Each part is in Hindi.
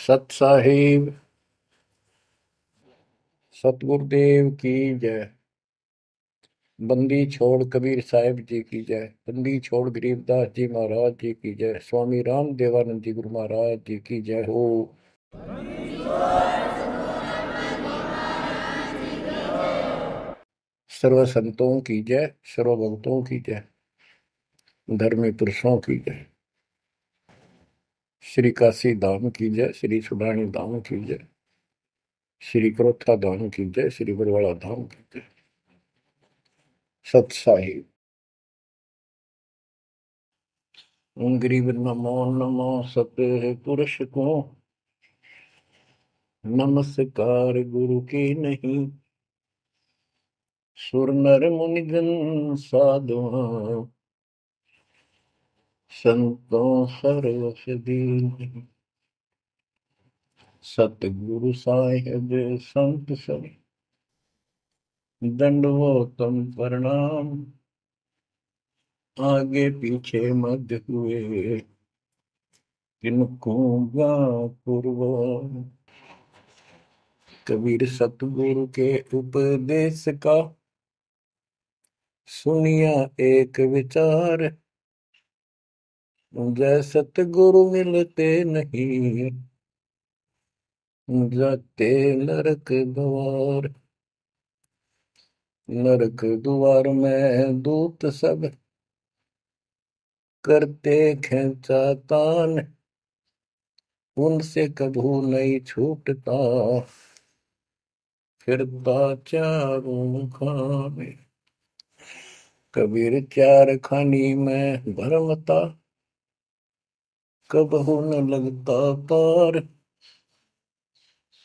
सत साहिब सतगुरुदेव की जय। बंदी छोड़ कबीर साहिब जी की जय। बंदी छोड़ गरीबदास जी महाराज जी की जय। स्वामी राम देवानंद जी गुरु महाराज जी की जय हो। सर्व संतों की जय, सर्व भक्तों की जय, धर्मी पुरुषों की जय। श्री काशी धाम की जय, श्री सुडानी धाम की जय, श्री क्रोथा धाम की जय, श्री बरवाड़ा धाम की जय। सत साहिब गरीब नमो नमो सत्य पुरुष को, नमस्कार गुरु की नहीं। सुर नर मुनिजन साधुआ, संतों सर्वस दीन। सतगुरु साहिब संत सब, दंडवतम प्रणाम। आगे पीछे मध्य हुए, किनको पूर्व। कबीर सतगुरु के उपदेश का, सुनिया एक विचार। जय सतगुरु मिलते नहीं, जाते नरक द्वार। नरक द्वार में दूत सब, करते खेचा तान। उनसे कभू नहीं छूटता, फिरता चारों खाने। कबीर चार खानी में भरमता, कबहू न लगता पार।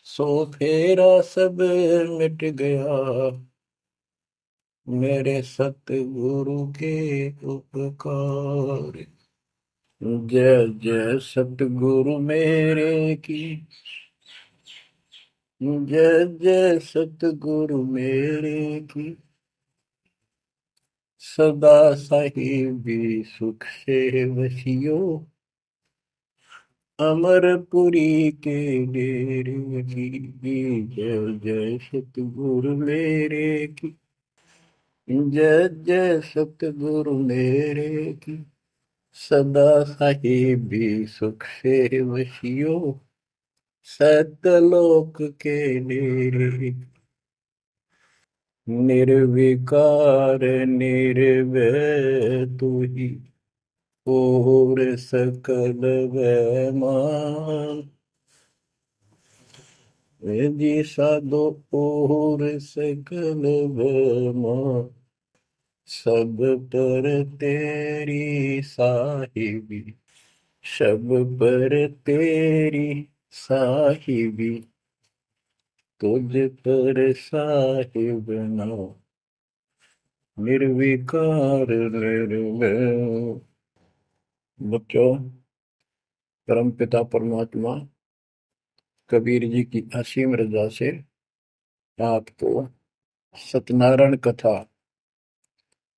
सो फेरा सब मिट गया, मेरे सतगुरु के उपकार। जय जय सतगुरु मेरे की, जय जय सतगुरु मेरे की। सदा साहिबी सुख से वसियो, अमरपुरी के डेरे की। जय जय सतगुरु मेरे की, जय जय सतगुरु मेरे की। सदा साहिबी सुख से वसियो, सतलोक के डेरे। निर्विकार निर्भय तू ही, और सकल वैमान। जी साधो और सकल वैमान। सब पर तेरी साहिबी, सब पर तेरी साहिबी। तुझ पर साहिब नाम, निर्विकार निर्भय। बच्चों, परम पिता परमात्मा कबीर जी की असीम रजा से आपको सत्यनारायण कथा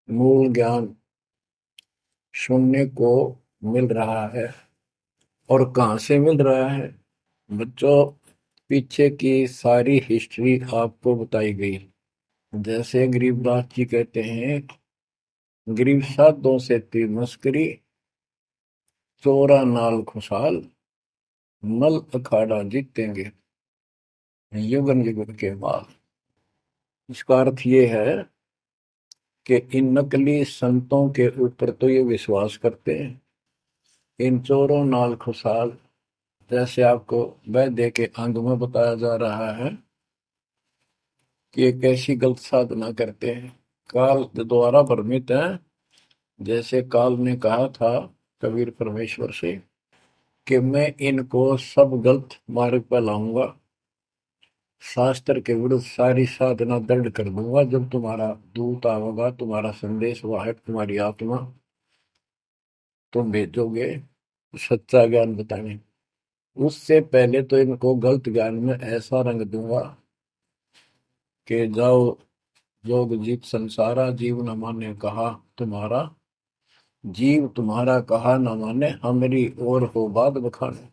मूल ज्ञान सुनने को मिल रहा है। और कहाँ से मिल रहा है बच्चों? पीछे की सारी हिस्ट्री आपको बताई गई। जैसे गरीबदास जी कहते हैं, गरीब साधों से ती मस्करी, चोरा नाल खुशहाल, मल अखाड़ा जीतेंगे युगन युगन के माल। इसका अर्थ ये है कि इन नकली संतों के ऊपर तो ये विश्वास करते हैं, इन चोरों नाल खुशहाल। जैसे आपको वैद्य के अंग में बताया जा रहा है कि ये कैसी गलत साधना करते हैं, काल द्वारा भ्रमित है। जैसे काल ने कहा था कबीर परमेश्वर से कि मैं इनको सब गलत मार्ग पर लाऊंगा, शास्त्र के विरुद्ध सारी साधना दृढ़ कर दूंगा। जब तुम्हारा दूत आवेगा, तुम्हारा संदेश वाहक, तुम्हारी आत्मा, तुम भेजोगे सच्चा ज्ञान बताने, उससे पहले तो इनको गलत ज्ञान में ऐसा रंग दूंगा कि जाओ जोग जीत संसारा, जीव न माने कहा तुम्हारा। जीव तुम्हारा कहा न माने, हमारी और हो बात बखाने।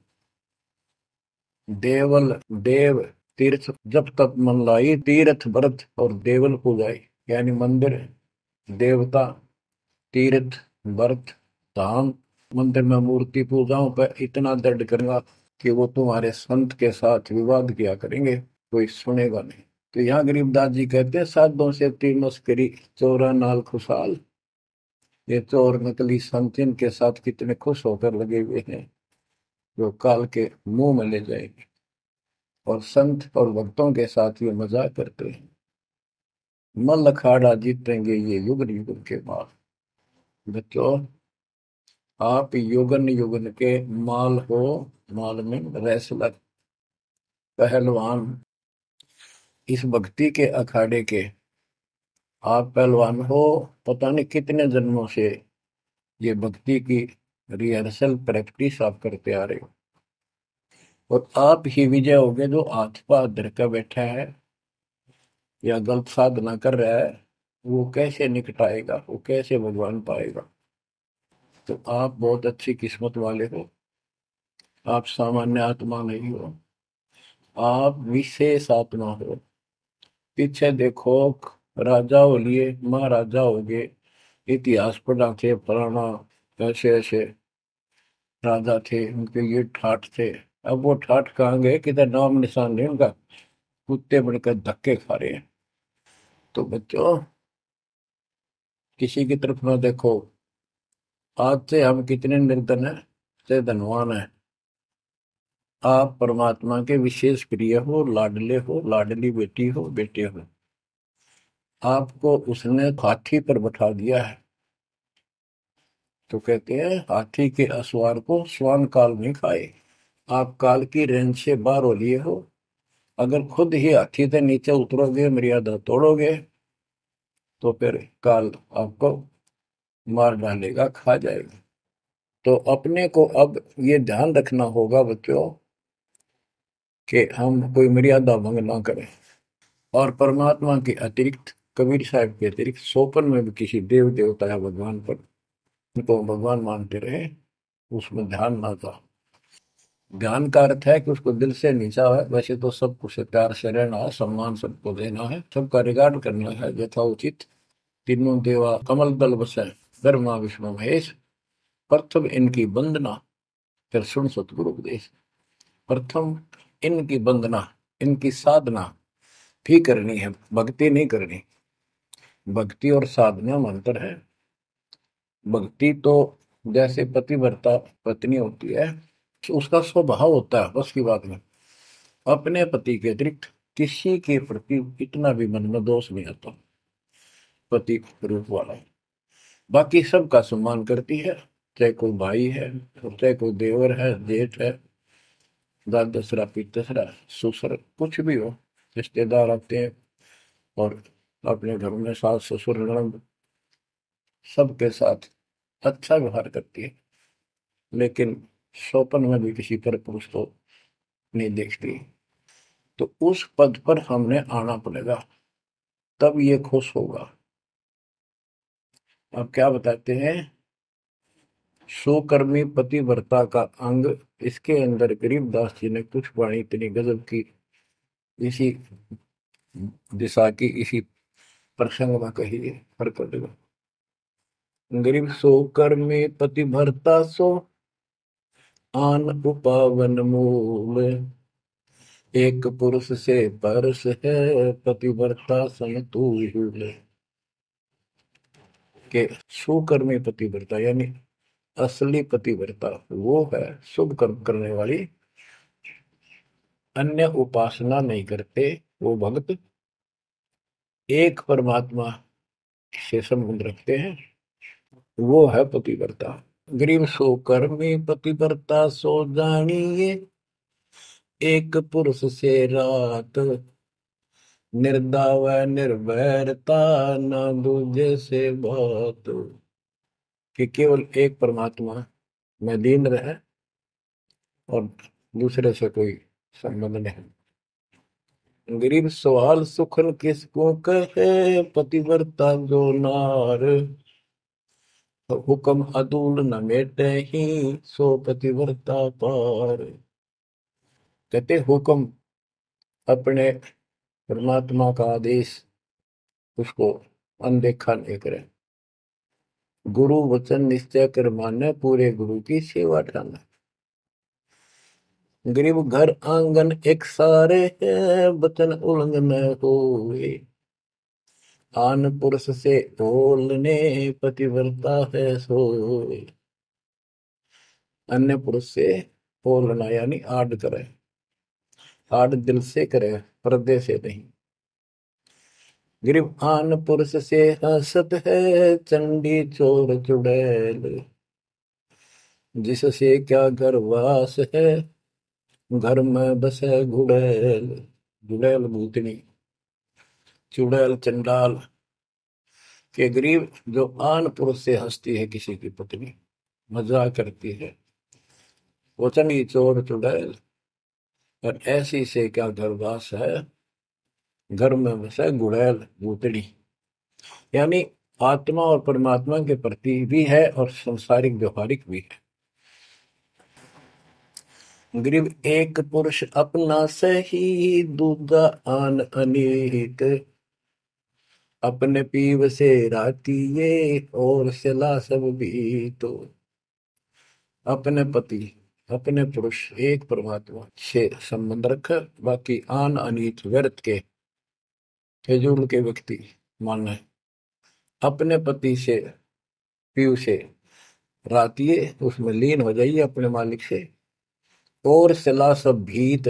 देवल देव तीर्थ जब तक मन लाई, तीर्थ व्रत और देवल पूजाई। यानी मंदिर, देवता, तीर्थ, व्रत, धाम। मंदिर में मूर्ति पूजाओं पर इतना दृढ़ करूंगा कि वो तुम्हारे संत के साथ विवाद किया करेंगे, कोई सुनेगा नहीं। तो यहाँ गरीबदास जी कहते हैं, साधों से तीन मस्करी, चोरा नाल खुशहाल। ये चोर नकली संत इनके साथ कितने खुश होकर लगे हुए हैं, जो काल के मुंह में ले जाएंगे। और संत और भक्तों के साथ ये मजाक करते हैं। मल अखाड़ा जीतेंगे ये युग युग के बाद। बच्चों, आप युगन युगन के माल हो, माल में रेसलर, पहलवान। इस भक्ति के अखाड़े के आप पहलवान हो। पता नहीं कितने जन्मों से ये भक्ति की रिहर्सल प्रैक्टिस आप करते आ रहे हो। और आप ही विजय होगे जो हाथ पा धर कर बैठा है या गलत साधना कर रहा है, वो कैसे निकटाएगा, वो कैसे भगवान पाएगा। तो आप बहुत अच्छी किस्मत वाले हो। आप सामान्य आत्मा नहीं हो, आप विशेष आत्मा हो। पीछे देखो, राजा हो लिए, महाराजा हो गए, इतिहास पढ़ा थे फलाना, ऐसे ऐसे राजा थे, उनके ये ठाठ थे। अब वो ठाठ कहाँ गए, किधर नाम निशान नहीं उनका। कुत्ते बनकर धक्के खा रहे हैं। तो बच्चों, किसी की तरफ ना देखो। आज से हम कितने निर्धन है से धनवान है। आप परमात्मा के विशेष प्रिय हो, लाडले हो, लाडली बेटी हो, बेटे हो। आपको उसने हाथी पर बैठा दिया है। तो कहते हैं, हाथी के असवार को श्वान काल नहीं खाए। आप काल की रेंज से बाहर हो लिए हो। अगर खुद ही हाथी से नीचे उतरोगे, मर्यादा तोड़ोगे, तो फिर काल आपको मार डालेगा, खा जाएगा। तो अपने को अब ये ध्यान रखना होगा बच्चों, कि हम कोई मर्यादा भंग ना करें। और परमात्मा के अतिरिक्त, कबीर साहब के अतिरिक्त सोपन में भी किसी देव देवता या भगवान पर उनको भगवान मानते रहे, उसमें ध्यान ना था। ध्यान का अर्थ है कि उसको दिल से नीचा है। वैसे तो सबको से प्यार से रहना है, सम्मान सबको देना है, सबका रिगार्ड करना है यथाउचित। तीनों देवा कमल दल बसे, ब्रह्मा विष्णु महेश, प्रथम इनकी वंदना, फिर सुन सतगुरु उपदेश। प्रथम इनकी वंदना, इनकी साधना भी करनी है, भक्ति नहीं करनी। भक्ति और साधना में अंतर है। भक्ति तो जैसे पतिव्रता पत्नी होती है, उसका स्वभाव होता है, बस की बात नहीं। अपने पति के अतिरिक्त किसी के प्रति इतना भी मन में दोष नहीं आता। पति रूप वाला बाकी सबका सम्मान करती है, चाहे कोई भाई है, चाहे कोई देवर है, जेठ है, दाद दसरा, पितसरा, ससुर, कुछ भी हो। रिश्तेदार आते हैं और अपने घर में सास ससुर ननद सबके साथ अच्छा व्यवहार करती है। लेकिन स्वपन में भी किसी पर पुरुष को नहीं देखती। तो उस पद पर हमने आना पड़ेगा, तब ये खुश होगा। अब क्या बताते हैं, सुकर्मी पतिव्रता का अंग। इसके अंदर गरीबदास जी ने कुछ वाणी इतनी गजब की इसी दिशा की, इसी प्रसंग में कही है। हरकत गरीब सो कर्मी पतिव्रता सो, आन उपावन मूल। एक पुरुष से परस है, पतिव्रता समतुल। के सुकर्मी पतिव्रता यानी असली पतिव्रता वो है, शुभ कर्म करने वाली, अन्य उपासना नहीं करते वो भक्त, एक परमात्मा से संबंध रखते हैं, वो है पतिव्रता। गरीब सो कर्मी पतिव्रता सो जानिए, एक पुरुष से रात, निर्दाव निर्भरता न दूजे से बात। कि केवल एक परमात्मा में लीन रहे और दूसरे से कोई संबंध नहीं। गरीब सवाल सुखन किसको कहे, पतिव्रता जो नार, हुक्म अदूल न मेटे ही, सो पतिव्रता पार। कहते हुक्म अपने परमात्मा का आदेश उसको अनदेखा नहीं करे। गुरु वचन निश्चय कर माने, पूरे गुरु की सेवा ठाना। गरीब घर आंगन एक सारे है, वचन उल्लंघन होए। आन पुरुष से बोलने, पतिव्रता है सोए। अन्य पुरुष से बोलना यानी आड़ करे, आड़ दिल से करे, पर्दे से नहीं। गरीब आन पुरुष से हंसत है, चंडी चोर चुड़ैल। जिससे क्या घर वास है, घर में बसे घुड़ैल। घुड़ैल भूतनी, चुड़ैल चंडाल। के गरीब जो आन पुरुष से हंसती है, किसी की पत्नी मजाक करती है, वो चंडी चोर चुड़ैल। और ऐसी से क्या घरवास है, घर में बसे घुड़ैल भूतड़ी। यानी आत्मा और परमात्मा के प्रति भी है और संसारिक व्यवहारिक भी है। गरीब एक पुरुष अपना सही, दूजा आन अनेक। अपने पीव से रातिये, और सला सब भी तो। अपने पति, अपने पुरुष एक परमात्मा से संबंध रख, बाकी आन अनित व्यर्थ के फिजूल के व्यक्ति मानना है। अपने पति से, पीव से रातिये, उसमें लीन हो जाइए अपने मालिक से। और सला सब भीत,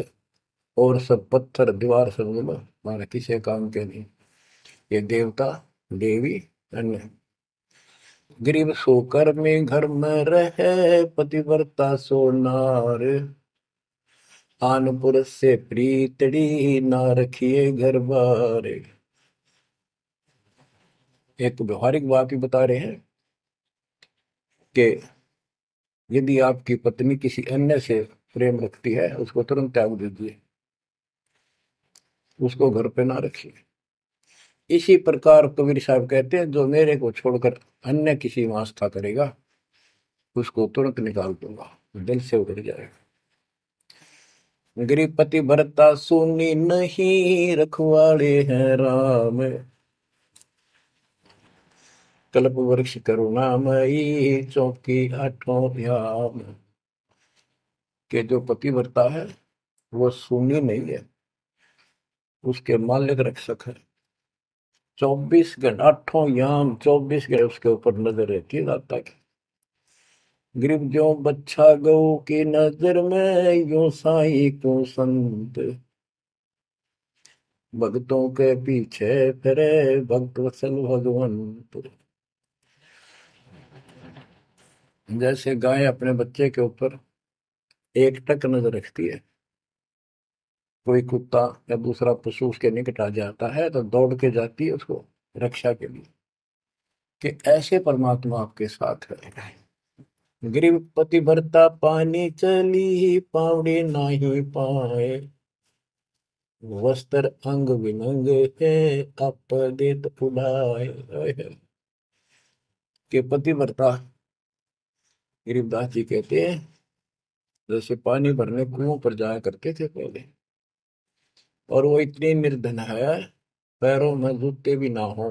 और सब पत्थर दीवार समझ लो, हमारा किसी काम के नहीं। ये देवता देवी अन्य। गरीब सोकर में घर में रहे, पतिव्रता सो नार। आन पुरुष से प्रीतड़ी, ना रखिए घर बार। एक व्यवहारिक बात भी बता रहे हैं कि यदि आपकी पत्नी किसी अन्य से प्रेम रखती है, उसको तुरंत त्याग दीजिए, उसको घर पे ना रखिए। इसी प्रकार कबीर साहब कहते हैं, जो मेरे को छोड़कर अन्य किसी में आस्था करेगा, उसको तुरंत निकाल दूंगा, दिल से उतर जाएगा। गरीब पति भरता सुनी नहीं, रखवाड़े हैं राम। कल्प वृक्ष करुणामयी, चौकी आठों याम। के जो पति भरता है वो सुनी नहीं है, उसके मालिक रक्षक है। 24 घंटा, आठों याम 24 घंटे उसके ऊपर नजर रहती है दाता की। गरीब जो बच्चा गौ की नजर में, यूं साई को संत। भक्तों के पीछे फिरे, भक्त वत्सल भगवंत। जैसे गाय अपने बच्चे के ऊपर एक टक नजर रखती है, कोई कुत्ता या दूसरा पशु उसके निकट आ जाता है तो दौड़ के जाती है उसको रक्षा के लिए, कि ऐसे परमात्मा आपके साथ है। गरीब पति भरता पानी चली, पावड़ी नाही पाए। वस्त्र अंग विनंग है, आप देत उड़ाए। के पति भरता गरीबदास जी कहते हैं, जैसे पानी भरने कुओं पर जाया करते थे पहले, और वो इतनी निर्धन है, पैरों में जूते भी ना हो,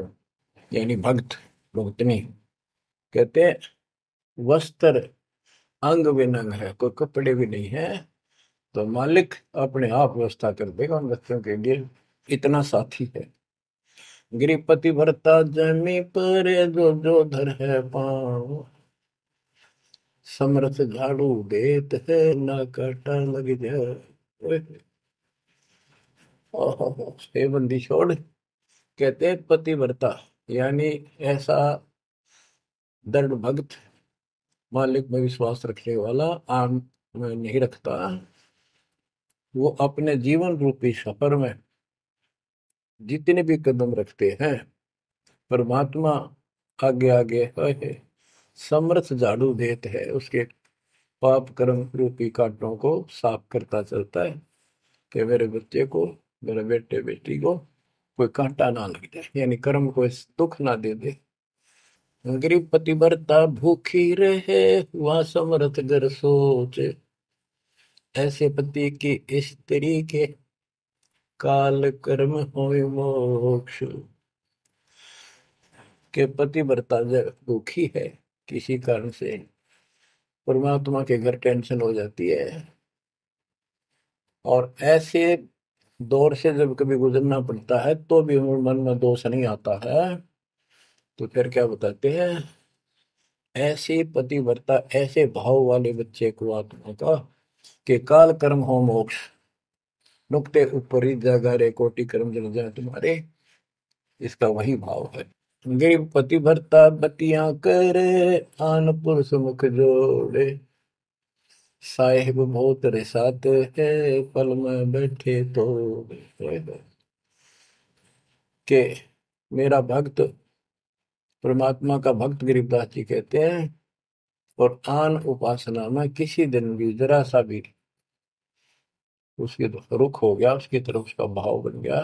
यानी भक्त भक्तनी। कहते हैं वस्त्र अंग विनंग है, कोई कपड़े भी नहीं है, तो मालिक अपने आप व्यवस्था कर देगा उन बच्चों के लिए, इतना साथी है। गृहपति भरता जमी पर, जो जो धर है पाँव। समरथ झाड़ू देत है, ना काटा लग जाए। हे बंदी छोड़, कहते हैं पतिव्रता यानी ऐसा दृढ़ भक्त, मालिक में विश्वास रखने वाला, आम में नहीं रखता। वो अपने जीवन रूपी सफर में जितने भी कदम रखते हैं, परमात्मा आगे आगे है, समर्थ झाड़ू देते है, उसके पाप कर्म रूपी कांटों को साफ करता चलता है, कि मेरे बच्चे को, मेरे बेटे बेटी को कोई कांटा ना लग जाए, यानी कर्म को दुख ना दे दे। गरीब पतिव्रता भूखी रहे, वह समर्थ घर सोच। ऐसे पति की स्त्री के काल कर्म होय मोक्ष। के पतिव्रता जब दुखी है किसी कारण से, परमात्मा के घर टेंशन हो जाती है, और ऐसे दौर से जब कभी गुजरना पड़ता है तो भी मन में दोष नहीं आता है, तो फिर क्या बताते हैं, ऐसे पतिव्रता ऐसे भाव वाले बच्चे को आत्मा का कि काल कर्म हो मोक्ष, नुक्ते ऊपर ही जागा रे कोटि कर्म जल जाए तुम्हारे, इसका वही भाव है। गरीब पतिव्रता बतियां करे, आन पुरुष मुख जोड़े, साहेब बहुत रिसाते है, पल में बैठे तो के मेरा भक्त, परमात्मा का भक्त गरीबदास जी कहते हैं, और आन उपासना में किसी दिन भी जरा सा भी उसके रुख हो गया, उसकी तरफ उसका भाव बन गया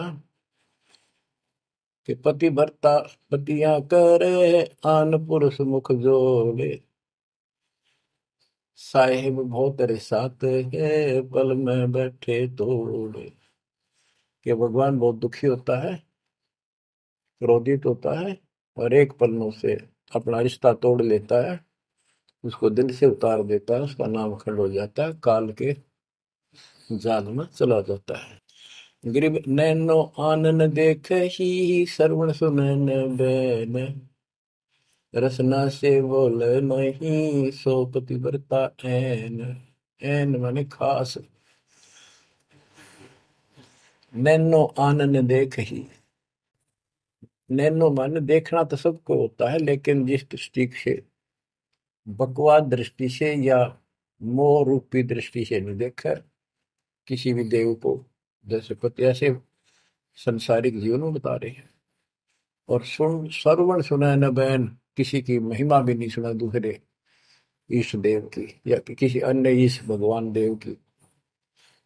कि पतिव्रता पतियां करे, आन पुरुष मुख जोड़े, साहेब बहुत रिसाते है, पल में बैठे तोड़े। कि भगवान बहुत दुखी होता है, क्रोधित होता है, और एक पल में उसे अपना रिश्ता तोड़ लेता है, उसको दिल से उतार देता है, उसका नाम खंड हो जाता है, काल के जाल में चला जाता है। गरीब नैनो आनन देख ही, श्रवण सुनन बैन, रसना से बोल नहीं, सो पतिव्रता ऐन। ऐन माने खास। नैनो आनन देख ही, नैनो माने देखना तो सबको होता है, लेकिन जिस दृष्टि से, बकवाद दृष्टि से या मोह रूपी दृष्टि से नहीं देखा किसी भी देव को, जैसे पति ऐसे संसारिक जीवन में बता रहे हैं। और सुन श्रवण सुना न बैन, किसी की महिमा भी नहीं सुना दूसरे ईश देव की या किसी अन्य ईश भगवान देव की,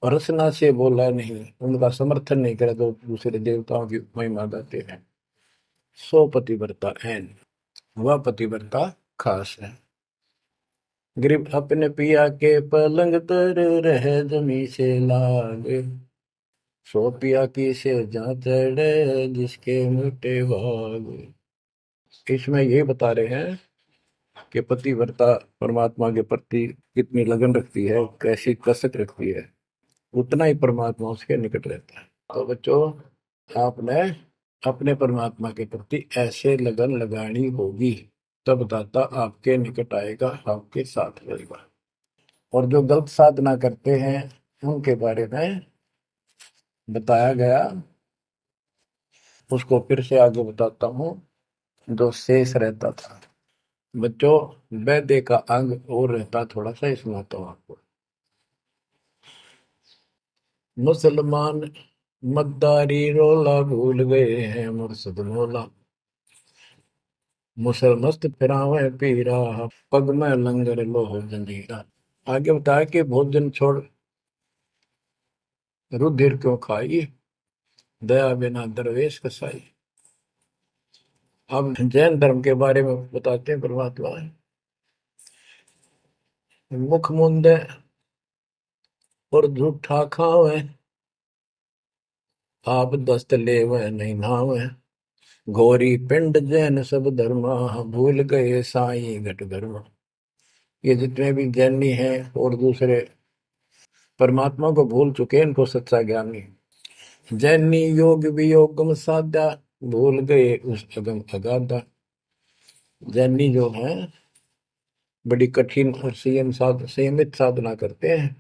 और रसना से बोला नहीं, उनका समर्थन नहीं करे तो दूसरे देवताओं की महिमा गाते हैं। सो पतिव्रता ऐन, वह पतिव्रता खास है। गरीब अपने पिया के पलंग तर, रह जमी से लागे, सो पिया की से जहाँ चढ़े, जिसके मोटे भाग। इसमें ये बता रहे हैं कि पतिव्रता परमात्मा के प्रति कितनी लगन रखती है, कैसी कसक रखती है, उतना ही परमात्मा उसके निकट रहता है। तो बच्चों, आपने अपने परमात्मा के प्रति ऐसे लगन लगानी होगी, तब दाता आपके निकट आएगा, आपके साथ रहेगा। और जो गलत साधना करते हैं उनके बारे में बताया गया, उसको फिर से आगे बताता हूँ, जो शेष रहता था। बच्चों, वैद्य का अंग और रहता थोड़ा सा, इसमें आता हूँ आपको। मुसलमान मद्दारी रोला, भूल गए हैं मुर्शद मौला, मुसलमस्त फिरावे पीरा, पग में लंगर लोह जंजीरा। आगे बताया कि भोजन छोड़ रुधिर क्यों खाई, दया बिना दरवेश कसाई। अब जैन धर्म के बारे में बताते हैं परमात्मा। मुख मुंदे और झूठा खावे, आप दस्त लेवे नहीं नावे, घोरी पिंड जैन सब धर्मा, भूल गए साई घट धर्मा। ये जितने भी ज्ञानी हैं और दूसरे परमात्मा को भूल चुके हैं, इनको सच्चा ज्ञान नहीं। जैनी योग वियोगम साधा, भूल गए उस अगम अगाधा। जैनी जो है बड़ी कठिन और संयमित साधना करते हैं,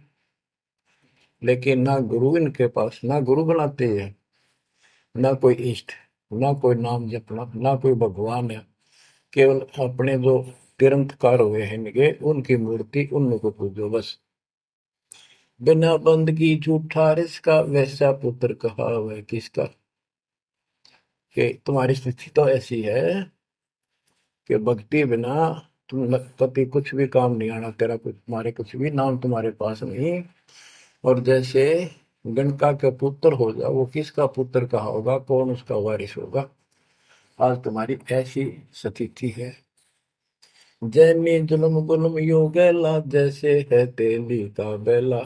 लेकिन ना गुरु इनके पास, ना गुरु बनाते हैं, ना कोई इष्ट, ना कोई नाम जपना, ना कोई भगवान है। केवल अपने जो तिरंतकार हुए हैं इनके, उनकी मूर्ति, उनको पूजो बस। बिना बंदगी झूठा रिसका, वैसा पुत्र कहा वह किसका। कि तुम्हारी स्थिति तो ऐसी है कि भक्ति बिना तुम कभी कुछ भी काम नहीं आना, तेरा कुछ, तुम्हारे कुछ भी नाम तुम्हारे पास नहीं। और जैसे गणका का पुत्र हो जा, वो किसका पुत्र कहा होगा, कौन उसका वारिस होगा। आज तुम्हारी ऐसी स्थिति है। जैनी जुल्म गुल्म यो गैला, जैसे है तेली का बैला,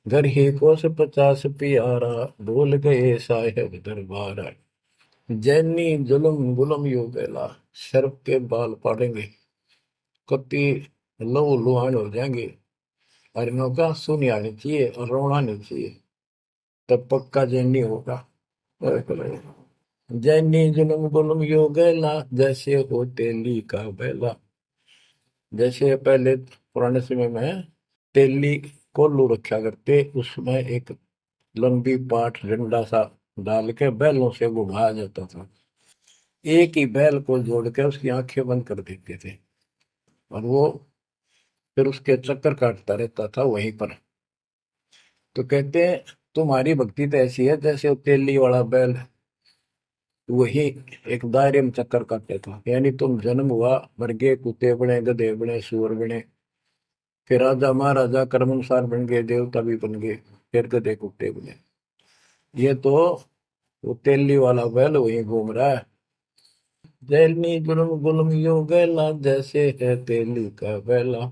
घर ही कोस 50 प्यारा, भूल गए साहेब दरबारा। जैनी जुल्म गुलम यो बेला, शर्फ के बाल पाड़ेंगे, कति लहू लुहान हो जाएंगे। हरिनों का सुनी आनी चाहिए और रोना नहीं चाहिए, तब पक्का जैनी होगा। जैनी जुल्म गुलम यो गैला, जैसे हो तेली का बैला। जैसे पहले पुराने समय में तेली कोल्लू रखा करते, उसमें एक लंबी पाठ डंडा सा डाल के बैलों से घुमाया जाता था। एक ही बैल को जोड़ के उसकी आंखें बंद कर देते थे और वो फिर उसके चक्कर काटता रहता था वहीं पर। तो कहते हैं तुम्हारी भक्ति तो ऐसी है जैसे वो तेली वाला बैल वही एक दायरे में चक्कर काटता था। यानी तुम जन्म हुआ, मर गए, कुत्ते बने, गधे बने, सुअर बने, फिर राजा महाराजा कर्मानुसार बन गए, देवता भी बन गए, फिर गधे कुत्ते बने। ये तो वो तेली वाला बैल वही घूम रहा है। जैनी गुलम गुलम यो गैला, जैसे है तेली का बैला।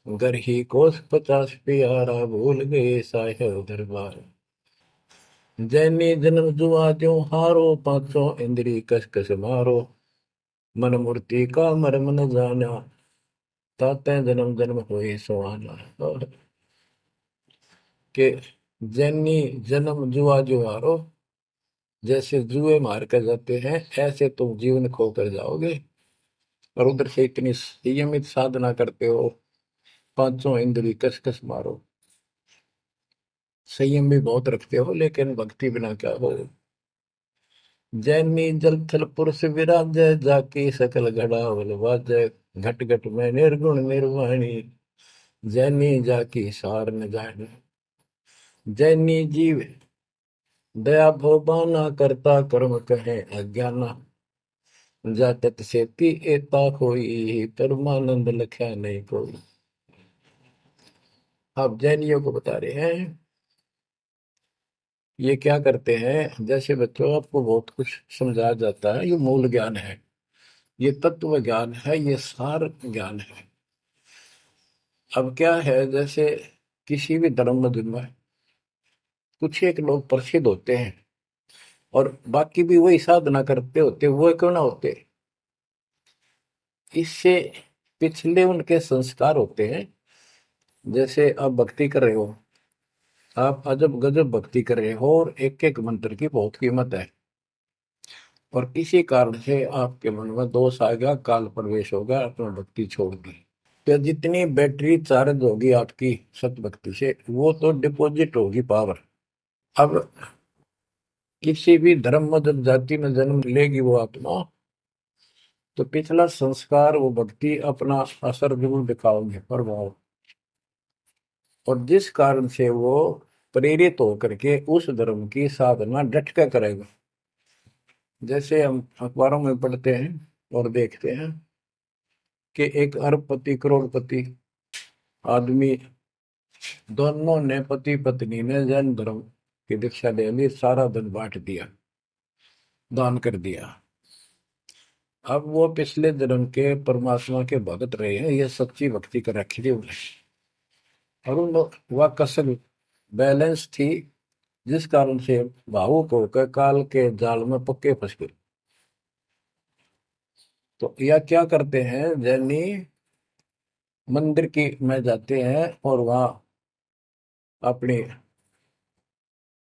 घर ही कोस 50 प्यारा, भूल गए साहेब दरबार। जैनी जन्म जुआ त्यों हारो, पांचों इंद्री कस कस मारो। मन मूर्ति का मर्म न जाना, ताते जन्म जन्म होए सुहाना। और के जैनी जन्म जुआ जो हारो, जैसे जुए मार कर जाते हैं ऐसे तुम जीवन खो कर जाओगे। और उधर से इतनी संयमित साधना करते हो, पांचों इंद्री कस कस मारो, संयम भी बहुत रखते हो, लेकिन भक्ति बिना क्या हो। जैनी जल थल पुरुष विराजय, जाकी सकल घड़ावल वाजय। घट घट में निर्गुण निर्वाणी, जैनी जाकी सार न जानी। जैनी जीव दया भोबाना, करता कर्म कहे अज्ञाना। जातत सेती एता कोई, परमानंद लख्या नहीं कोई। आप जैनियों को बता रहे हैं ये क्या करते हैं। जैसे बच्चों आपको बहुत कुछ समझाया जाता है, ये मूल ज्ञान है, ये तत्व ज्ञान है, ये सार ज्ञान है। अब क्या है, जैसे किसी भी धर्म में कुछ एक लोग प्रसिद्ध होते हैं और बाकी भी वही साधना करते होते, वो क्यों ना होते। इससे पिछले उनके संस्कार होते हैं। जैसे आप भक्ति कर रहे हो, आप अजब गजब भक्ति कर रहे हो और एक एक मंत्र की बहुत कीमत है, और किसी कारण से आपके मन में दोष आ गया, काल प्रवेश होगा, अपना भक्ति छोड़ दी, तो जितनी बैटरी चार्ज होगी आपकी सत भक्ति से वो तो डिपॉजिट होगी पावर। अब किसी भी धर्म मत जाति में जन्म लेगी वो आत्मा, तो पिछला संस्कार वो भक्ति अपना असर जरूर दिखाओगे, प्रभाव। और जिस कारण से वो प्रेरित होकर के उस धर्म की साधना डट कर करेगा। जैसे हम अखबारों में पढ़ते हैं और देखते हैं कि एक अरबपति करोड़पति आदमी, दोनों ने पति पत्नी ने जैन धर्म की दीक्षा ले ली, सारा धन बांट दिया, दान कर दिया। अब वो पिछले जन्म के परमात्मा के भगत रहे हैं, ये सच्ची भक्ति कर रखी थी उन्हें, और उन वह कसल बैलेंस थी, जिस कारण से भावुक होकर काल के जाल में पक्के फंस गए। तो यह क्या करते हैं, जैनी मंदिर की में जाते हैं और वहां अपनी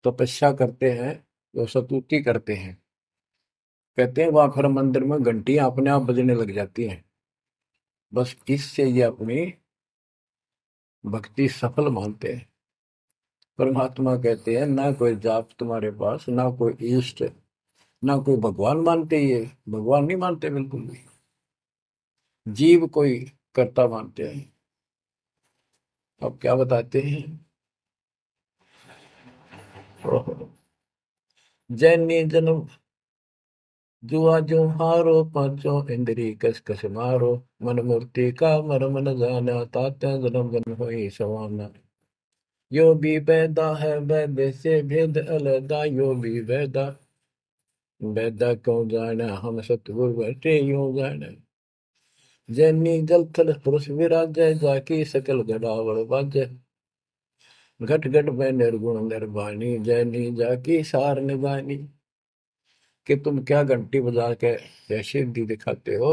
तपस्या करते हैं, जो स्तुति करते हैं। कहते हैं वहां फिर मंदिर में घंटियां अपने आप बजने लग जाती हैं। बस इससे ये अपनी भक्ति सफल मानते हैं। परमात्मा कहते हैं ना कोई जाप तुम्हारे पास, ना कोई इष्ट, ना कोई भगवान मानते, ये भगवान नहीं मानते बिल्कुल भी, जीव कोई कर्ता मानते हैं। अब क्या बताते हैं, जैनी जन्म जुआ जो हारो, पांचों इंद्री कस कस मारो। मन मूर्ति का मर्म न जाना, तात्या जन्म जन्म होई सवाना। यो भी पैदा है वैद्य से भेद अलगा, यो भी वैदा वैदा क्यों जाना, हम सतगुरु बैठे यूं जाना। जैनी जल थल पुरुष विराजय, जाकी सकल गड़ावड़ बाजय। घट घट में निर्गुण निर्वाणी, जैनी जाकी सार निभानी। कि तुम क्या घंटी बजा के जैसे दी दिखाते हो,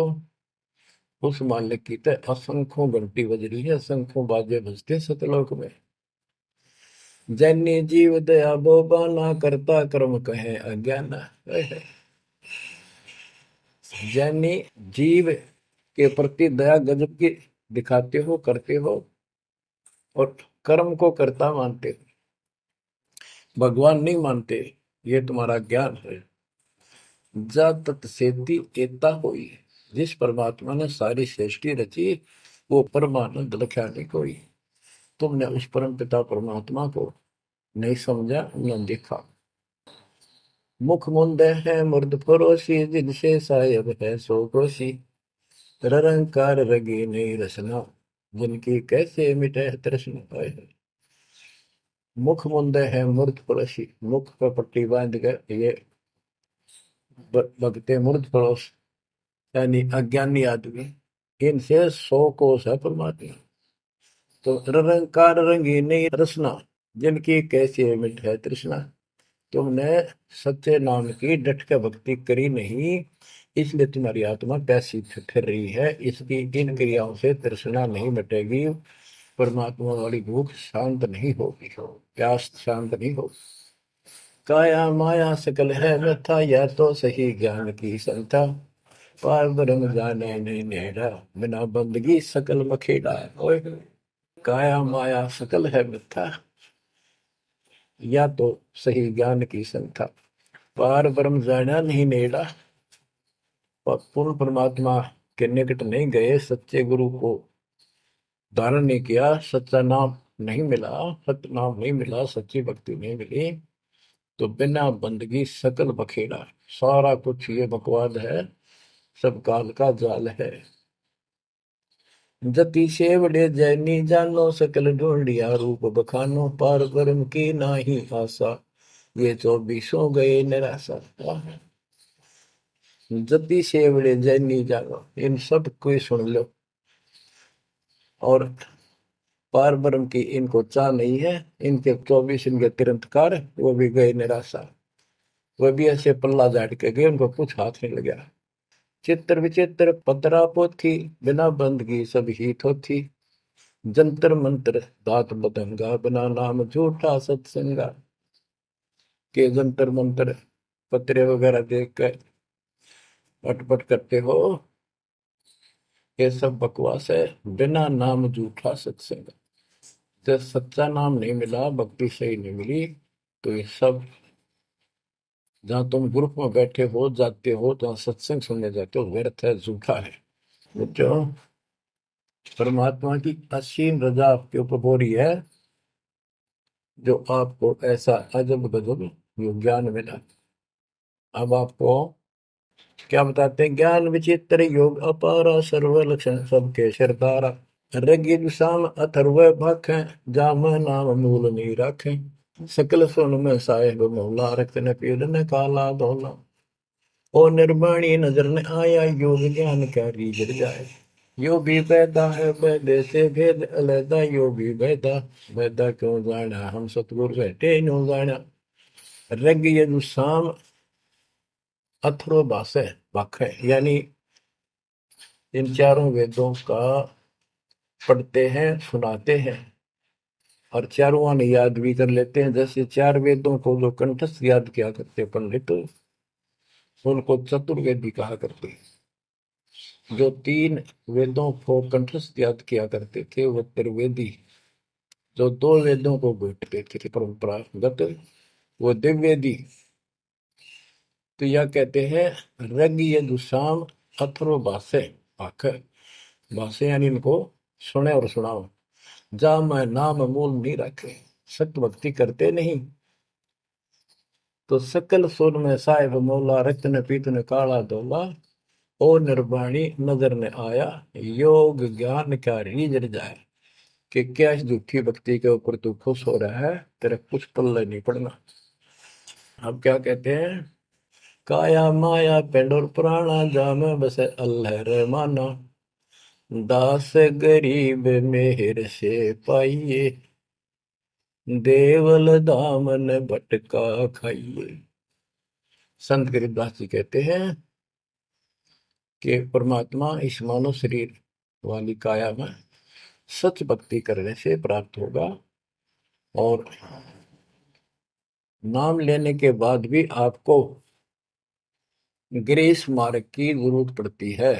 उस मालिक की तो असंख्यों घंटी बज रही है, असंख्यों बाजे बजते सतलोक में। जैनी जीव दया बोबाना, करता कर्म कहे अज्ञान। जैनी जीव के प्रति दया गजब की दिखाते हो, करते हो, और कर्म को कर्ता मानते हो, भगवान नहीं मानते। ये तुम्हारा ज्ञान है। जा तत्सेती एता होई, जिस परमात्मा ने सारी सृष्टि रची, वो परमानंद लख्या नहीं कोई। तुमने उस परम पिता परमात्मा को नहीं समझा, न देखा। मुख मुंदे है मुर्द फरोशी, जिनसे सायब है सो कोशी। रंकार रगी नहीं रसना, जिनकी कैसे मिटे तृष्णा पाए। मुख मुंदे है मूर्ध पड़ोसी, मुख पर पट्टी बांध कर ये भगते मूर्ध पड़ोस, यानी अज्ञानी आदमी, इनसे 100 कोस है परमात्मा। तो निरंकार रंगी नहीं रसना, जिनकी कैसी मिट है तृष्णा। तुमने सच्चे नाम की डट के भक्ति करी नहीं, इसलिए तुम्हारी आत्मा प्यासी फिर रही है। इसकी इन क्रियाओं से तृष्णा नहीं मिटेगी, परमात्मा वाली भूख शांत नहीं होगी, प्यास शांत नहीं होगी। काया माया सकल है व्यथा, यह तो सही ज्ञान की संता। पार ब्रह्म जाने नहीं नेड़ा, बिना बंदगी सकल मखेड़ा। ओए, काया माया सकल है मिथ्या, या तो सही ज्ञान की संथा। पार ब्रह्म जाना नहीं नेड़ा, और पूर्ण परमात्मा के निकट नहीं गए, सच्चे गुरु को धारण नहीं किया, सच्चा नाम नहीं मिला, सत्य नाम नहीं मिला, सच्ची भक्ति नहीं मिली, तो बिना बंदगी सकल बखेड़ा। सारा कुछ ये बकवाद है, सब काल का जाल है। जति सेवड़े जैनी जानो, सकल ढूंढिया रूप बखानो। पार ब्रह्म की नाही आशा, ये 24 गए निराशा। जति सेवड़े जैनी जानो, इन सब को सुन लो। और पार ब्रह्म की इनको चाह नहीं है, इनके 24 इनके तिरंतकार, वो भी गए निराशा। वह भी ऐसे पल्ला झाड़ के गए, उनको कुछ हाथ नहीं लगा। चित्र विचित्र पतरा पोथी, बिना बंदगी सब ही थोथी। जंतर मंत्र दात बदंगा, बिना नाम झूठा सत्संगा। के जंतर मंत्र पत्रे वगैरह देख कर अटपट करते हो, ये सब बकवास है। बिना नाम झूठा सत्संग, जब सच्चा नाम नहीं मिला, भक्ति सही नहीं मिली, तो ये सब, जहां तुम ग्रुप में बैठे हो जाते हो, जहां सत्संग सुनने जाते हो, व्यर्थ है, झूठा है। जो परमात्मा की असीम रजा आपके ऊपर हो रही है, जो आपको ऐसा अजब गजब यो ज्ञान मिला। अब आपको क्या बताते हैं? ज्ञान विचित्र योग अपारा, सर्व लक्षण सबके सिरदारा। ऋग्वेद साम अथर्व भाखें, जाम नाम मूल नहीं राखें। सकल सुन में साहेब मौला, रक्त न पीड़ न काला धोला। ओ निर्वाणी नजर न आया, योग ज्ञान क्या रीझ जाए। यो भी बैदा है बैदे से भेद अलैदा, यो भी बैदा बैदा क्यों जाना, हम सतगुरु बैठे न्यों जाना। ऋग्वेद साम अथर्व भाषा भाख है, यानी इन चारों वेदों का पढ़ते हैं, सुनाते हैं, और चारों आने याद भी कर लेते हैं। जैसे 4 वेदों को जो कंठस्थ याद किया करते पंडित, उनको चतुर्वेदी कहा करते हैं। जो 3 वेदों को कंठस्थ याद किया करते थे, वो त्रिवेदी। जो 2 वेदों को बैठते थे परंपरागत, वो दिव्यवेदी। तो यह कहते हैं ऋग यजु साम अथर्व भाषे भाख। भाषे यानी इनको सुने और सुनाओ। जा मैं नाम मूल नहीं रखे, सत्य भक्ति करते नहीं, तो सकल सुर में साहिब मौला, रत्न पीतन काला धोला। ओ निर्वाणी नजर ने आया, योग ज्ञान क्या रीझ जाए। कि क्या इस झूठी भक्ति के ऊपर तू खुश हो रहा है, तेरे कुछ पल्ले नहीं पड़ना। अब क्या कहते हैं? काया माया पेंडोर पुराना, जाम बसे अल्लाह रहमाना। दास गरीब मेहर से पाइए, देवल दामन भटका खाइए। संत गरीबदास जी कहते हैं कि परमात्मा इस मानव शरीर वाली काया में सच भक्ति करने से प्राप्त होगा, और नाम लेने के बाद भी आपको ग्रेस मार्ग की जरूरत पड़ती है।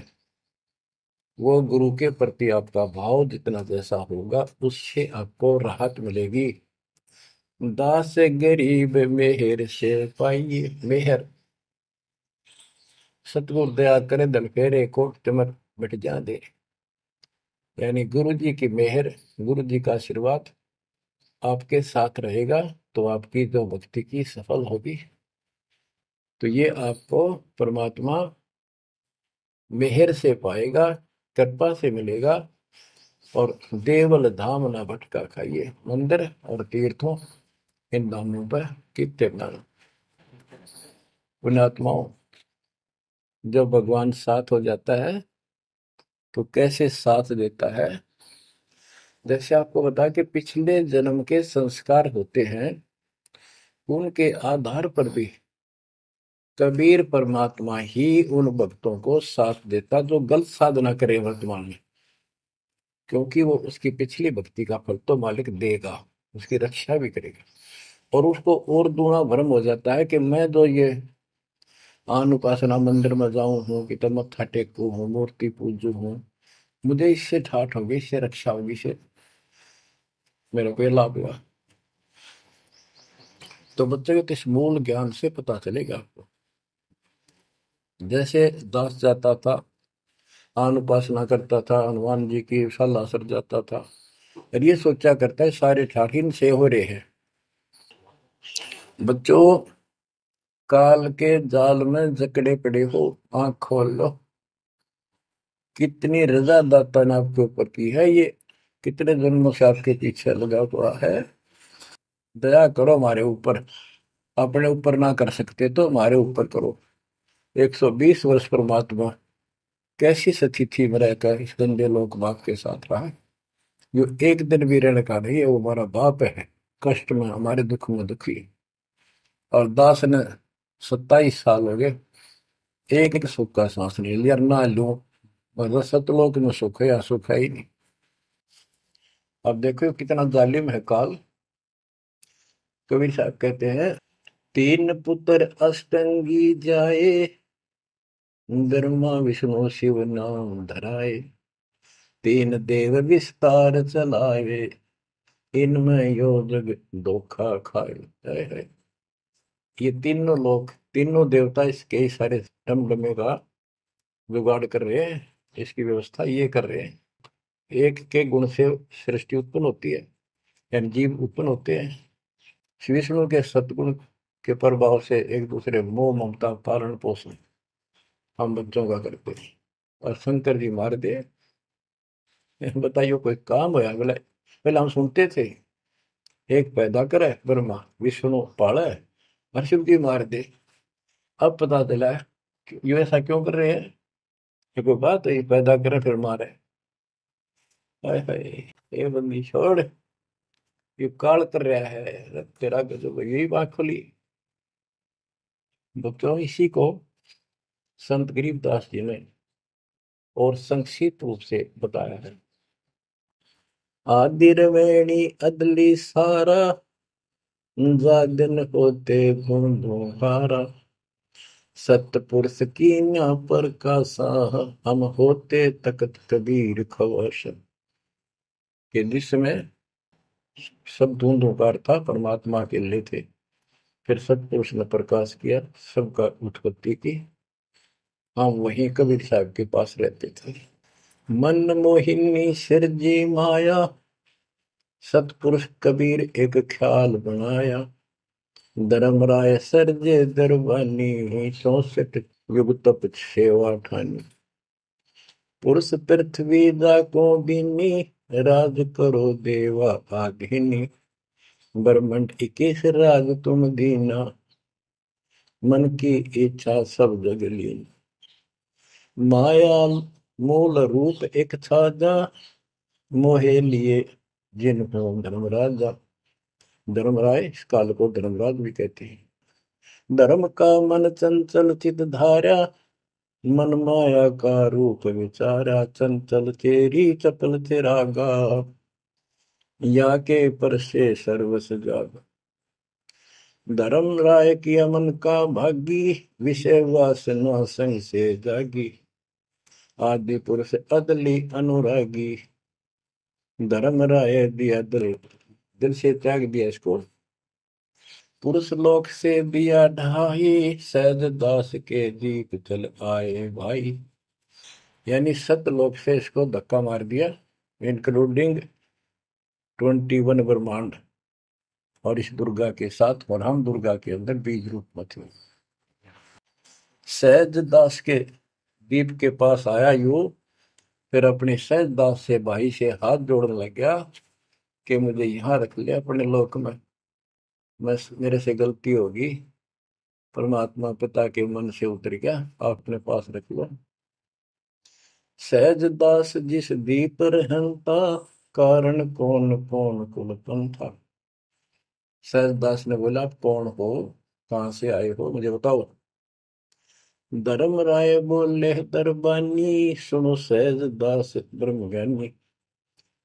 वो गुरु के प्रति आपका भाव जितना जैसा होगा उससे आपको राहत मिलेगी। दास गरीब मेहर से पाइए। मेहर, सतगुरु दया करे दल फेरे कोट तिमर मिट जा दे। यानी गुरु जी की मेहर, गुरु जी का आशीर्वाद आपके साथ रहेगा तो आपकी जो भक्ति की सफल होगी। तो ये आपको परमात्मा मेहर से पाएगा, कृपा से मिलेगा। और देवल धाम न भटका खाइए। मंदिर और तीर्थों, इन धामों पर कितने ज्ञान। पुण्यात्माओं, जब भगवान साथ हो जाता है तो कैसे साथ देता है। जैसे आपको बता कि पिछले जन्म के संस्कार होते हैं, उनके आधार पर भी कबीर परमात्मा ही उन भक्तों को साथ देता जो गलत साधना करे वर्तमान में, क्योंकि वो उसकी पिछली भक्ति का फल तो मालिक देगा, उसकी रक्षा भी करेगा। और उसको और दूना भ्रम हो जाता है कि मैं तो ये आन उपासना मंदिर में जाऊं हूँ कि तो मत्था टेकू हूँ, मूर्ति पूजू हूँ, मुझे इससे ठाठ होगी, इससे रक्षा होगी, इससे मेरे को ये लाभ हुआ। तो बच्चे के इस मूल ज्ञान से पता चलेगा आपको। जैसे दास जाता था, आन उपासना करता था, हनुमान जी की सलाह सर जाता था, और ये सोचा करता है सारे ठाठ इनसे हो रहे हैं। बच्चों, काल के जाल में जकड़े पड़े हो, आंख खोल लो। कितनी रजा दाता ने आपके ऊपर की है, ये कितने जन्मों से आपके पीछे लगा हुआ है। दया करो हमारे ऊपर, अपने ऊपर ना कर सकते तो हमारे ऊपर करो। 120 वर्ष परमात्मा कैसी सती थी में रहकर इस गंदे लोक बाप के साथ रहा। जो एक दिन भी रहने का नहीं है, वो हमारा बाप है, कष्ट में हमारे दुख में दुखी। और दास ने 27 साल हो गए, एक एक सुख का सांस नहीं लिया, ना लू। मतलब सतलोक में सुख है या सुख है ही नहीं। अब देखो कितना जालिम है काल। कबीर साहब कहते हैं, तीन पुत्र अष्टंगी जाए, ब्रह्मा विष्णु शिव नाम धराए, तीन देव विस्तार चलाए, इनमें यो जग धोखा खाए। है। ये तीनों लोग, तीनों देवता इसके सारे डमडमे का जुगाड़ कर रहे हैं, इसकी व्यवस्था ये कर रहे हैं। एक के गुण से सृष्टि उत्पन्न होती है, यानी जीव उत्पन्न होते हैं। श्री विष्णु के सतगुण के प्रभाव से एक दूसरे मोह ममता पालन पोषण हम बच्चों का करते हैं। और शंकर जी मार दे। बताइए कोई काम होया बोले। पहले हम सुनते थे, एक पैदा करे ब्रह्मा, विष्णु पाले, और शिव जी मार दे। अब पता चला है कि ये ऐसा क्यों कर रहे हैं। ये कोई बात है, ये पैदा करे फिर मारे। हाय हाय, ये बंदी छोड़, ये काल कर रहा है तेरा गजब। यही बात खुली बच्चों। इसी को संत गरीबदास जी ने और संक्षिप्त रूप से बताया है। आदि रवेणी अदली सारा, जागन होते धुंधुहारा, सतपुरुष की न्या पर का साह, हम होते तकत कबीर खवश। के जिसमें सब धुंधुकार था, परमात्मा के लिए थे। फिर सतपुरुष ने प्रकाश किया, सबका उत्पत्ति की। हम वहीं कबीर साहब के पास रहते थे। मन मोहिनी सिरजी माया, सतपुरुष कबीर एक ख्याल बनाया, धर्मराय सरजे दरबानी, 64 युग तप सेवा ठानी, पुरुष पृथ्वी जाको दीनी, राज करो देवा आधीनी, ब्रह्मंड 21 राज तुम दीना, मन की इच्छा सब जग लीन, माया मूल रूप एक छाजा, मोहे लिए जिन हो धर्म राजा, धर्मराय, इस काल को धर्मराज भी कहते हैं। धर्म का मन चंचल चित धारा, मन माया का रूप विचारा, चंचल तेरी चपल तेरा गा, या के पर से सर्वस जागा। धर्म राय किया मन का भागी, विषय वासना संग से जागी, आदि पुरुष अदली अनुरागी। धर्म राय दिया दिल, दिल से त्याग दिया इसको। पुरुष लोक से दिया ढाई, सहज दास के दीप चल आए भाई। यानी सतलोक से इसको धक्का मार दिया, इंक्लूडिंग 21 ब्रह्मांड और इस दुर्गा के साथ, और हम दुर्गा के अंदर बीज रूप में थे। सहज दास के दीप के पास आया यू, फिर अपने सहज दास से भाई से हाथ जोड़ने लग गया कि मुझे यहाँ रख लिया अपने लोक में, मैं मेरे से गलती होगी। परमात्मा पिता के मन से उतर गया, आप अपने पास रख लो। सहज दास जिस दीप रहता, कारण कौन कौन कुल पंथा। सहज दास ने बोला, आप कौन हो, कहाँ से आए हो, मुझे बताओ। धर्म राय बोले दरबानी, सुनो सहज दास ब्रह्म ज्ञानी।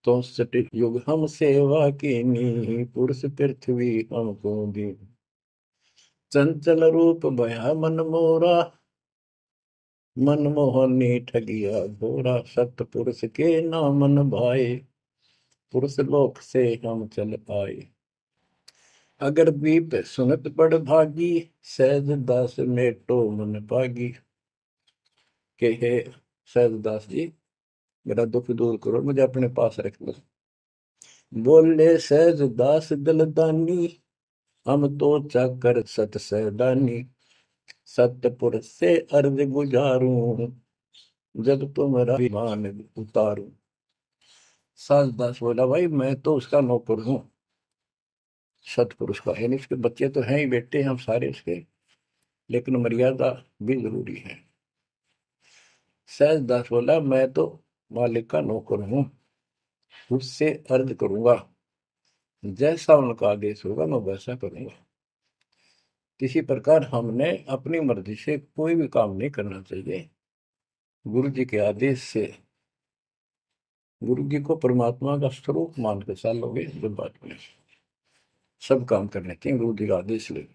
तो सट युग हम सेवा कीनी, पुरुष पृथ्वी हमको दी। चंचल रूप भया मन मोरा, मनमोहनी ठगिया घोरा। सतपुरुष के नामन भाए, पुरुष लोक से हम चल आए। अगर दीप सुनत बड़ भागी, सहज दास मेटो मन पागी। के हे सहज दास जी, मेरा दुख दूर करो, मुझे अपने पास रख लो। बोले सहज दास दलदानी, हम तो चाकर सत सहदानी। सतपुरुष से अर्ज गुजारूं, जब तुम्हारा विमान उतारूं। सहज दास बोला, भाई मैं तो उसका नौकर हूं, सतपुरुष का, यानी उसके बच्चे तो हैं ही, बेटे हम सारे उसके, लेकिन मर्यादा भी जरूरी है। सहज दास बोला, मैं तो मालिक का नौकर हूं, उससे अर्ज करूंगा, जैसा उनका आदेश होगा मैं वैसा करूंगा। किसी प्रकार हमने अपनी मर्जी से कोई भी काम नहीं करना चाहिए, गुरु जी के आदेश से। गुरु जी को परमात्मा का स्वरूप मान के चलोगे जब बात में, सब काम करने चाहिए गुरु जी का आदेश ले।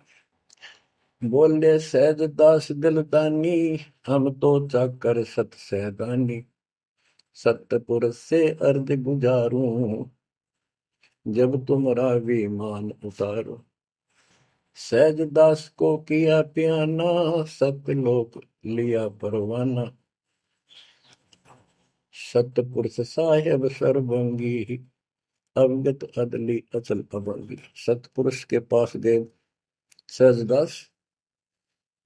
बोले सहज दास दिलदानी, हम तो चाकर सत सहदानी। सतपुरुष से अर्ज गुजारूं, जब तुम्हारा विमान उतारो। सहज दास को किया प्याना, सतलोक लिया परवाना। सतपुरुष साहेब सर्वंगी, अवगत अदली अचल अभंगी। सतपुरुष के पास गए सहजदास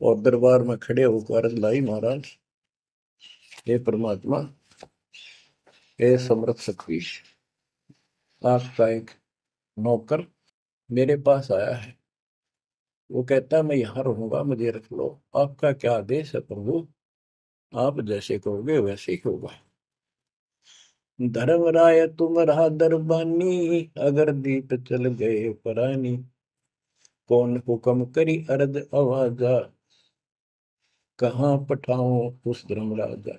और दरबार में खड़े होकर अर्ज लाई, महाराज हे परमात्मा, हे समर्थ शक्ति, आपका एक नौकर मेरे पास आया है, वो कहता है मैं यहाँ रहूंगा, मुझे रख लो। आपका क्या आदेश है प्रभु, आप जैसे कहोगे वैसे ही होगा। धर्म राय तुम रहा दरबानी, अगर दीप चल गए परानी। कौन हुक्म करी अर्ध आवाजा, कहाँ पठाऊं उस धर्म राजा।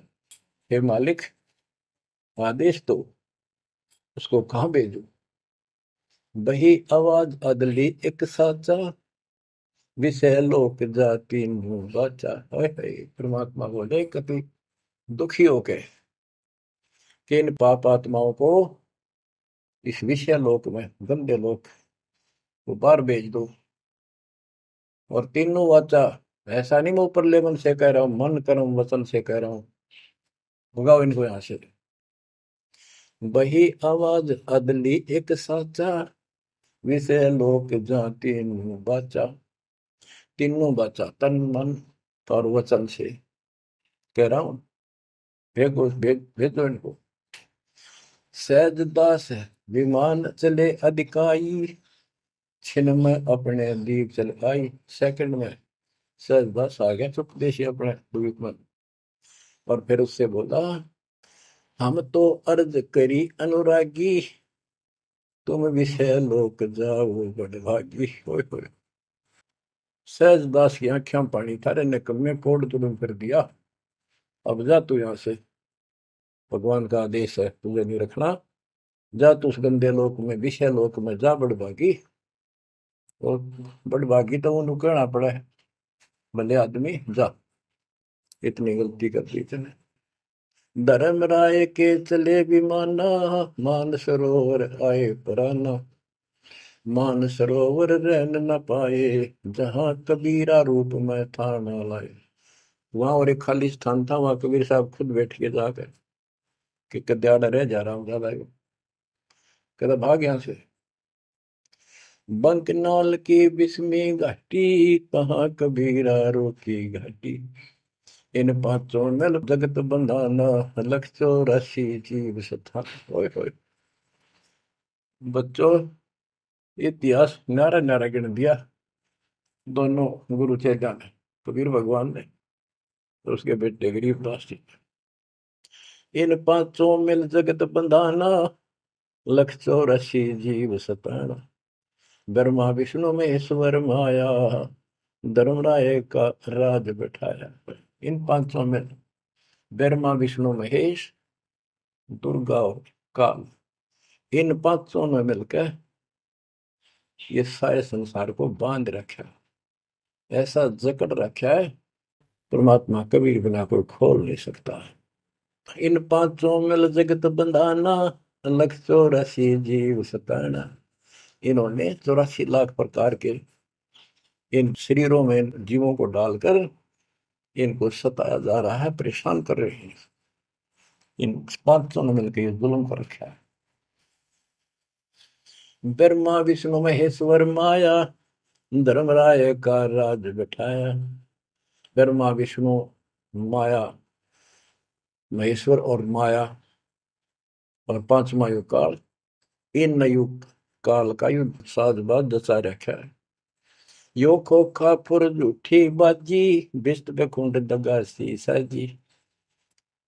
हे मालिक, आदेश दो, उसको कहाँ भेजूं। बही आवाज अदली एक साचा, विषय लोक जाति मुंह बाचा। परमात्मा बोले, कभी दुखी होके कि इन पाप आत्माओं को इस विषय लोक में, गंदे लोक को बाहर भेज दो। और तीनों वाचा, ऐसा नहीं मैं ऊपर लेवल से कह रहा हूं, मन कर्म वचन से कह रहा हूं, भगाओ इनको यहां से। बही आवाज अदली एक साचा, विषय लोक जाति मुंह बाचा। तीनों बाचा, तन मन और वचन से कह रहा हूं, भेजो भेजो इनको। सहज दास विमान चले अधिकाई, छिन में अपने दीप चल आई। सेकंड में सहज दास आ गया चुप देशी अपने द्वीप में, और फिर उससे बोला, हम तो अर्ज करी अनुरागी, तुम विषय लोक जाओ बड़ भागी। होय होय। सहजदास की आंखें पानी, थारे निकम्मे कोड तुरंत कर दिया। अब जा तू यहां से, भगवान का आदेश है, तुझे नहीं रखना। जा तू उस गंदे लोक में, विषय लोक में जा बड़ भागी। और बड़ भागी तो उन्हें कहना पड़ा है, भले आदमी जा, इतनी गलती कर दी तूने। धर्म राय के चले विमाना, मान सरोवर आए पराना। मान सरोवर रहन न पाए, जहां कबीरा रूप में था न लाए। वहां और एक खाली स्थान था, वहां कबीर साहब खुद बैठ के जाकर कि कद्याड़ा रह जा रहा हूँ ज्यादा, कहता भाग यहां से। बंकनाल की बिस्मी घाटी, कहाँ कबीरा रोकी घाटी। इन पांचों में जगत बंधाना, लख 84 जीव सथा। ओए होए। बच्चों, इतिहास न्यारा न्यारा गिन दिया दोनों गुरु चेला ने, कबीर भगवान ने और उसके बेटे गरीबदास जी। इन पांचों मिल जगत बंधाना, लख 84 जीव सताना। ब्रह्मा विष्णु महेश्वर माया, धर्मराय का राज बैठाया। इन पांचों में ब्रह्मा विष्णु महेश, दुर्गा और काल, इन पांचों ने मिलकर ये सारे संसार को बांध रखा, ऐसा जकड़ रखा है, परमात्मा कबीर बिना कोई खोल नहीं सकता। इन पांचों मिल जगत बंधाना, लख 84 जीव सताना। इन्होंने 84 लाख प्रकार के इन शरीरों में जीवों को डालकर इनको सताया जा रहा है, परेशान कर रहे हैं। इन पांचों ने मिलकर ये जुल्म कर रखा है। ब्रह्मा विष्णु महेश्वर माया, धर्मराय का राज बैठाया। ब्रह्मा विष्णु माया, महेश्वर और माया और पांचवा युग काल, इन युग काल का युद्ध साजबाज जचा रखा है। यो खोखा फुर झूठी बाजी, बिस्त कुंड दगा सी साजी।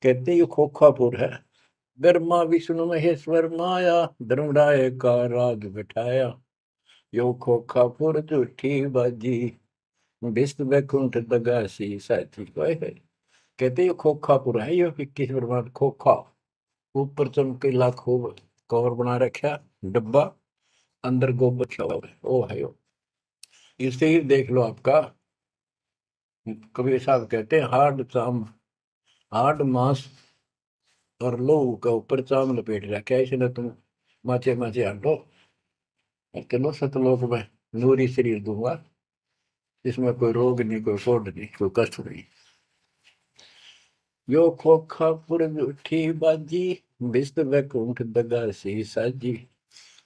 कहते यो खोखापुर है। ब्रह्मा विष्णु महेश्वर माया, धर्मराय का राज बैठाया। यो खोखापुर झूठी बाजी, बिस्त बैकुंठ दगा सी साजी। कहते यो खोखापुर है, यो 21 ब्रह्मांड खोखा, ऊपर चमकीला खूब कवर बना रखा डब्बा, अंदर गोबर रखा हुआ है, ओ है यो। इसे ही देख लो आपका, कबीर साहब कहते हैं हार्ड चाम, हार्ड मांस और लोहू का ऊपर चाम लपेट रखा है, इसने तुम माचे माचे हटो और चलो सतलोक में नूरी शरीर दूंगा, इसमें कोई रोग नहीं, कोई फोड़ नहीं, कोई कष्ट नहीं। यो खोखा पुर उठी बाजी, बिस्त बैकुंठ दगा सी साजी।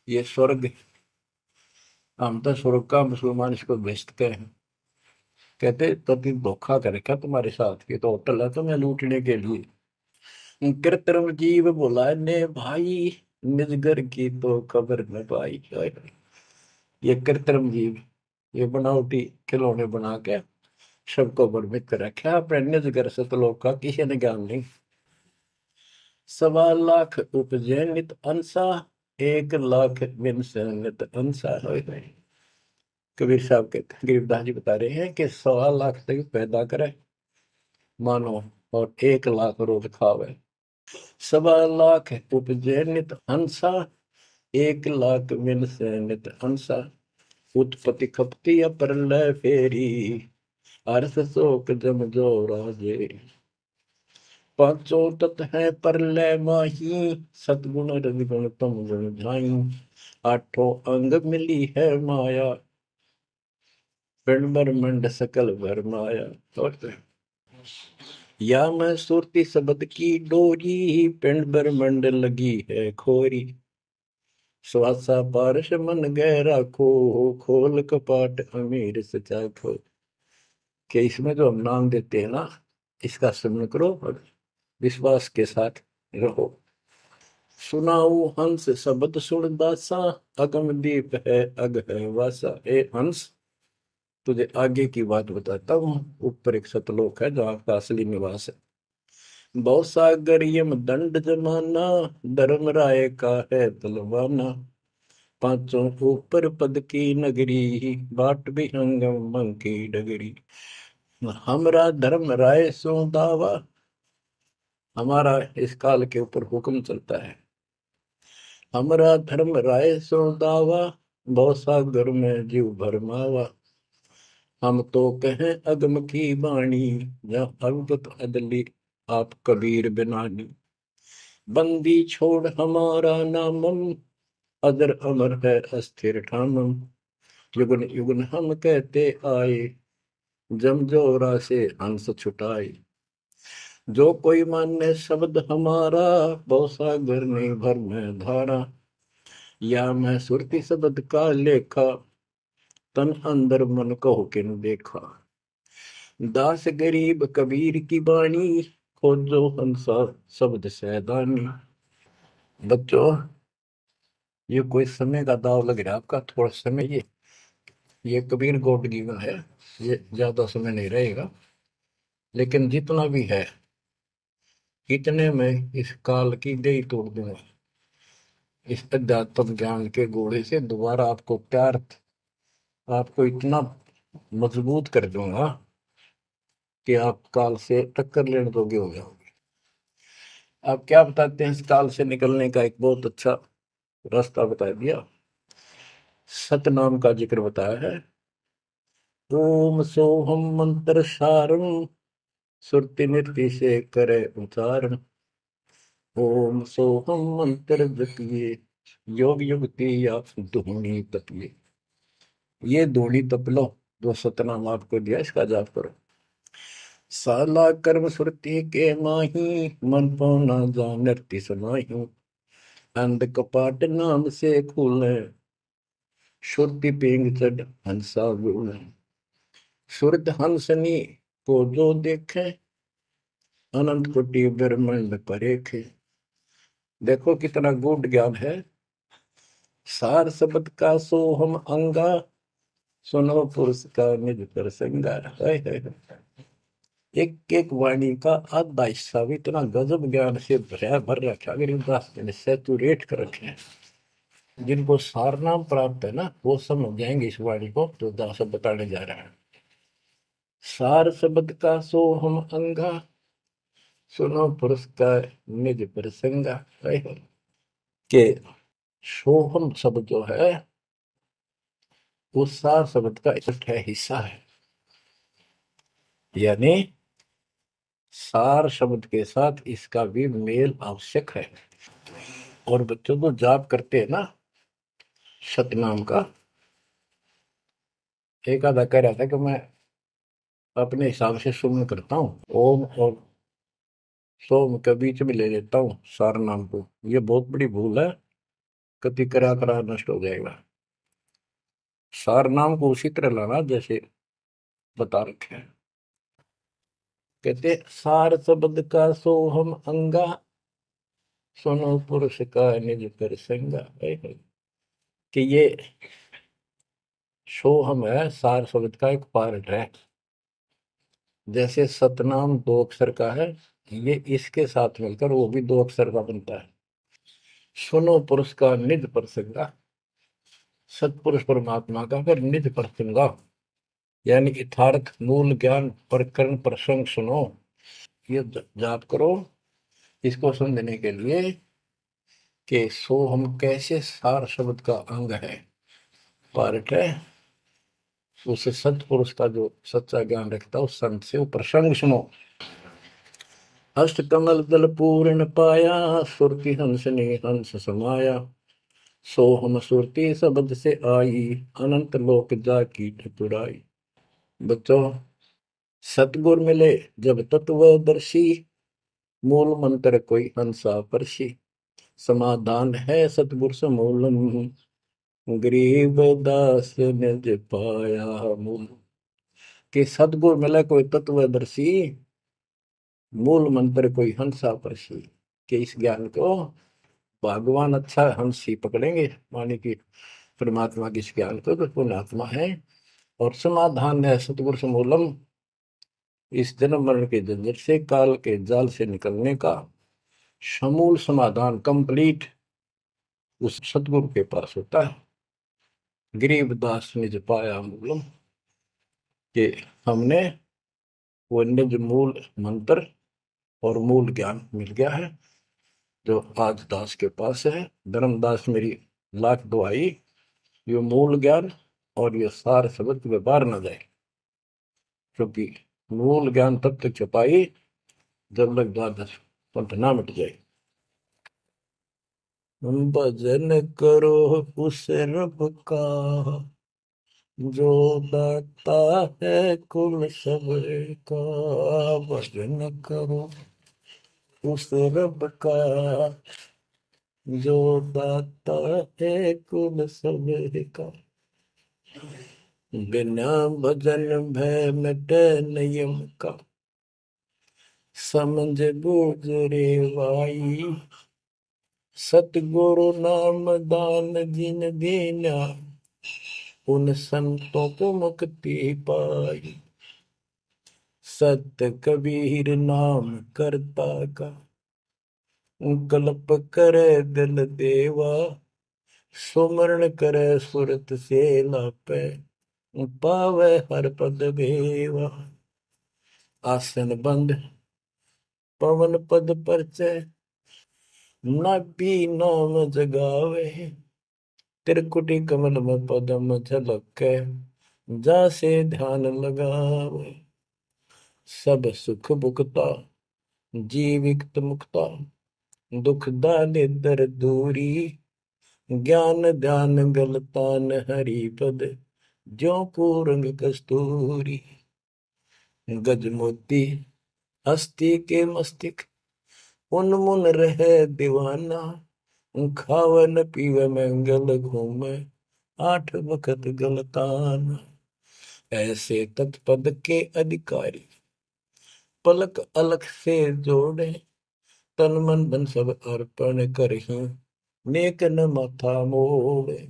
ये स्वर्ग, हम तो स्वर्ग का, मुसलमान इसको बेस्ट कहे। कहते तो धोखा कर रखा तुम्हारे साथ, ये तो होटल है तुम्हें लूटने के लिए। कृत्रिम जीव बुलाए ने भाई, निजगर की तो खबर न पाई। ये कृत्रिम जीव, ये बनावटी खिलौने बना के सबको भ्रमित कर रखा, अपने निजगर सतलोक का किसी ने ज्ञान नहीं। 1.25 लाख उपजे नित अंसा, 1 लाख बिन से नित अंसा। कबीर साहब कहते, गरीबदास जी बता रहे हैं कि 1.25 लाख तक पैदा करे मानो और 1 लाख रोज खावे। 1.25 लाख उपजे नित हंसा, 1 लाख मिल से नित हंसा। उत्पत्ति खपती प्रलय फेरी, अर्थ शोक जम जो राजे। पांचों तत् है प्रलय माही, सतगुण रजगुण तम गुण जाई। आठों अंग मिली है माया, पिंड ब्रह्मंड सकल भरमाया। या मैं सुरती शब्द की डोरी, पिंड ब्रह्मंड लगी है खोरी। श्वासा पारस मन गहरा खो, खोल कपाट अमीर सचा खो। कि इसमें जो हम नाम देते हैं ना, इसका स्मरण करो और विश्वास के साथ रहो। सुनाऊ हंस शब्द सुन दासा, अगम दीप है अग है वासा। ए हंस, तुझे आगे की बात बताता हूँ। ऊपर एक सतलोक है जहाँ का असली निवास है। बहुत सागर यम दंड जमाना, धर्म राय का है तलवाना। पांचों ऊपर पद की नगरी, बाट विहंगम मन की डगरी। हमरा धर्म राय सो दावा, हमारा इस काल के ऊपर हुक्म चलता है। हमरा धर्म राय सो दावा, भव सागर में जीव भरमावा। हम तो कहें अगम की वाणी, या अवगत अदली आप कबीर बिनानी। बंदी छोड़ हमारा नामम, अदर अमर है अस्थिर ठामम। युगन युगन हम कहते आए, जमजोरा से हंस छुटाए। जो कोई माने शब्द हमारा, भव सागर में भर में धारा। या मैं सुरती शब्द का लेखा, तन अंदर मन को किन देखा। दास गरीब कबीर की बाणी, खोजो हंसा शब्द सैदानी। बच्चों, ये कोई समय का दाव लग रहा है आपका, थोड़ा समय। ये कबीर गोड जीवन है, ये ज्यादा समय नहीं रहेगा, लेकिन जितना भी है इतने में इस काल की दई तोड़ दूंगा। इस अध्यात्म ज्ञान के घोड़े से दोबारा आपको प्यार, आपको इतना मजबूत कर दूंगा कि आप काल से टक्कर लेने जोगे हो जाओगे। आप क्या बताते हैं, इस काल से निकलने का एक बहुत अच्छा रास्ता बता दिया। सतनाम का जिक्र बताया है। ओम सोहम मंत्र सारम, सुरति नृत्य से करे उच्चारण। ओम सोहम मंत्र जपिए, योग युक्ति या धूनी तपिए। ये धूनी तप लो, जो सतनाम आपको दिया, इसका जाप करो। साला कर्म सुरति के माही, मन पौना जा नृत्य समाही। अंध कपाट नाम से खुले, शुद्धि पेंग चढ़ हंसा बोले। शुद्ध हंसनी को जो देखे, अनंत कोटि ब्रह्मांड परेखे। देखो कितना गूढ़ ज्ञान है। सार शब्द का सो हम अंगा, सुनो पुरुष का निज प्रसंगा। एक एक वाणी का आधा हिस्सा भी इतना गजब ज्ञान से भर रखा, गरीबदास ने सैचुरेट कर रखे हैं। जिनको सारनाम प्राप्त है ना, वो समझ जाएंगे इस वाणी को जो दास बताने जा रहा है। सार शब्द का सो हम अंगा, सुनो पुरुष का निज प्रसंगा। के सोहम शब्द जो है, वो सार शब्द का एक हिस्सा है। यानी सार शब्द के साथ इसका भी मेल आवश्यक है। और बच्चों को जाप करते हैं ना सतनाम का, एक आधा कह रहा था कि मैं अपने हिसाब से सुमन करता हूँ, ओम और सोम के बीच में ले लेता हूँ सार नाम को। ये बहुत बड़ी भूल है, कति करा करा नष्ट हो जाएगा। सार नाम को उसी तरह लाना जैसे बता रखे हैं। कहते सार शब्द का सोहम अंगा, सुनो पुरुष का निज प्रसंगा। कि ये सोहम है, सार शब्द का एक पार्ट है। जैसे सतनाम दो अक्षर का है, ये इसके साथ मिलकर वो भी दो अक्षर का बनता है। सुनो पुरुष का निज प्रसंगा, सतपुरुष परमात्मा का फिर निज प्रसंगा, यानी यथार्थ मूल ज्ञान प्रकरण प्रसंग सुनो। ये जाप करो इसको समझने के लिए कि सो हम कैसे सार शब्द का अंग है, पार्ट है। उसे सतपुरुष का जो सच्चा ज्ञान रखता है उस संत से वो प्रसंग सुनो। अष्ट कमल दल पूर्ण पाया, सुरति हंस ने हंस समाया। सो हम सुरति शब्द से आई, अनंत लोक जा की ठकुराई। बच्चों, सतगुर मिले जब तत्वदर्शी, मूल मंत्र कोई हंसा परसी। समाधान है सतगुर समूलम, गरीब दास निज पाया मूल। कि सतगुर मिले कोई तत्वदर्शी, मूल मंत्र कोई हंसा परसी। कि इस ज्ञान को भगवान अच्छा हंस ही पकड़ेंगे, माने कि परमात्मा की इस ज्ञान को तो पुण्यात्मा है। और समाधान है सतगुर समूलम, इस जन्म मरण के झंझट से, काल के जाल से निकलने का समूल समाधान कंप्लीट उस सतगुरु के पास होता है। गरीबदास निज पाया मूलम, कि हमने वो निज मूल मंत्र और मूल ज्ञान मिल गया है जो आज दास के पास है। धर्मदास मेरी लाख दुआई, ये मूल ज्ञान और ये सार शब्द व्यवहार न जाए, क्योंकि मूल ज्ञान तब तक छपाई जब तक द्वादश पंथ ना मिट जाए। भजन करो उस रब का जो दाता है कुल सबका, भजन करो उस रब का जो दाता है कुल सबका। बिना भजन भय मिटे नियम का, समझ बूझ रे भाई, सतगुरु नाम दान जिन दीना, उन संतों को मुक्ति पाई। सत कबीर नाम करता का, कल्प करे दिल देवा, सुमरण करे सुरत से लापे, पावे हर पद भेवा। आसन बंद पवन पद परचय, नाभि नाम जगावे, त्रिकुटी कमल में पदम झलके, जासे ध्यान लगावे। सब सुख भुगता जीवित मुक्ता, दुख दाले दर दूरी, ज्ञान ध्यान गलतान हरि पद, ज्यों पूरंग कस्तूरी। गज मोती हस्ती के मस्तिष्क, उन्मुन रहे दीवाना, खावे न पीवे मंगल घूमे, आठ बखत गलतान। ऐसे तत्पद के अधिकारी, पलक अलख से जोड़े, तन मन धन सब अर्पण करही, नेक न माथा मोड़े।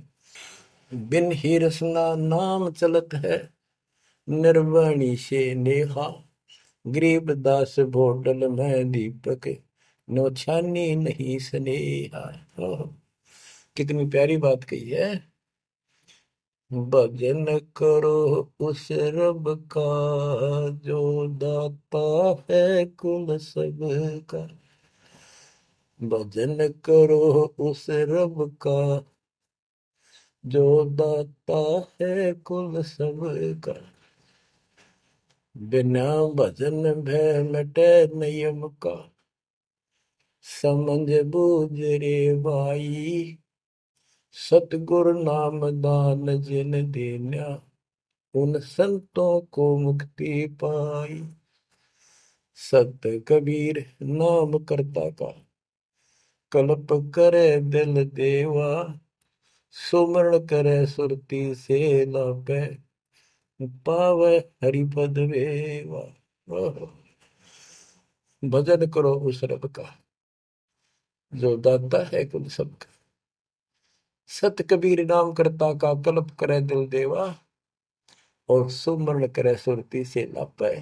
बिन ही रसना नाम चलत है, निर्वाणी से नेहा, गरीबदास भोडल में दीपक, नो छानी नहीं स्नेहा। कितनी प्यारी बात कही है। भजन करो उस रब का जो दाता है कुल सबका, भजन करो उस रब का जो दाता है कुल सबका। बिना भजन भय मिटे नियम का, समझ बूझ रे भाई, सतगुरु नाम दान जिन देना, उन संतों को मुक्ति पाई। सत कबीर नाम करता का, कल्प करे दिल देवा, सुमरण करे सुरती से लापे, पावे हरिपद वेवा। भजन करो उस रब का जो दाता है कुल सबका। सत कबीर नाम करता का, कल्प करे दिल देवा, और सुमरण करे सुरती से लापे,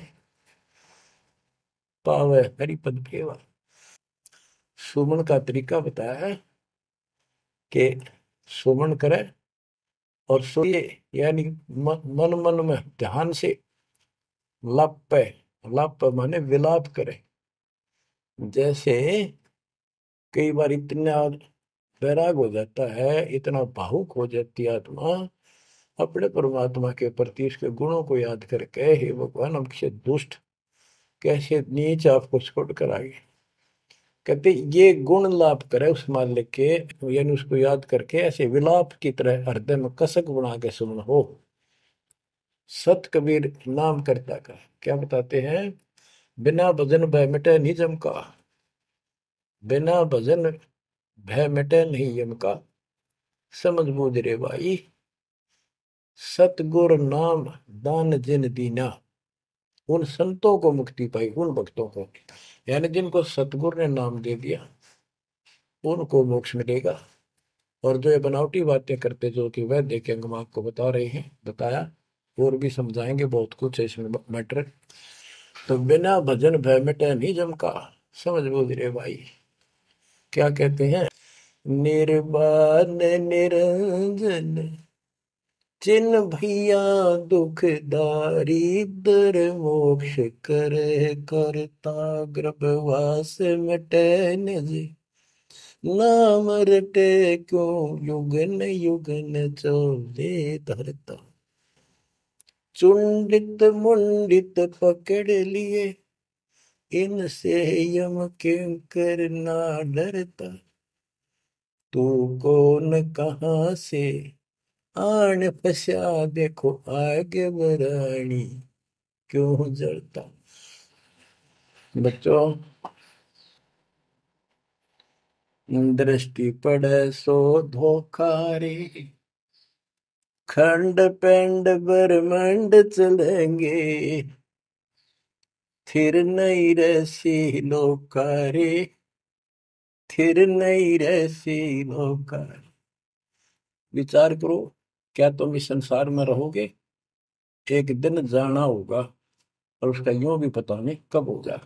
पावे हरिपद भेवा। सुमन का तरीका बताया है कि सुमन करे और सोए, यानी मन मन में ध्यान से लापे, लाप माने विलाप करे। जैसे कई बार इतना वैराग हो जाता है, इतना भावुक हो जाती है आत्मा अपने परमात्मा के प्रति, उसके गुणों को याद करके, हे भगवान हमसे दुष्ट कैसे नीच आपको छोड़कर आगे। कहते ये गुण लाप करे उस मालिक के, यानी उसको याद करके ऐसे विलाप की तरह हृदय में कसक बना के सुन हो। सत कबीर नाम करता का क्या बताते हैं, बिना भजन भय मिटे निजम का, बिना भजन भय मिटे नहीं यम का, समझ बूझ रे भाई, सतगुर नाम दान जिन दीना, उन संतों को मुक्ति पाई, उन भक्तों को, यानी जिनको सतगुरु ने नाम दे दिया उनको मोक्ष मिलेगा। और जो ये बनावटी बातें करते जो कि वह देखे हम आपको बता रहे हैं, बताया और भी समझाएंगे, बहुत कुछ है इसमें मैटर। तो बिना भजन भय मिटे नहीं जम का, समझ बूझ रे भाई। क्या कहते हैं, निर्वाण निरंजन जिन भैया दुखदारी दर मोक्ष करे करता गर्भवास मिटे निज नाम रटे क्यों युगन युगन चोले धरता चुंडित मुंडित पकड़ लिए इनसे यम किंकर ना डरता तू कौन कहाँ से आन फंसा देखो आगे बरानी क्यों जलता। बच्चों, दृष्टि पड़े सो धोखा रे खंड पेंड ब्रह्मांड चलेंगे थिर नहीं रसी लोकारे थिर नहीं रसी लोकारे। विचार करो, क्या तुम इस संसार में रहोगे? एक दिन जाना होगा और उसका यूं भी पता नहीं कब होगा।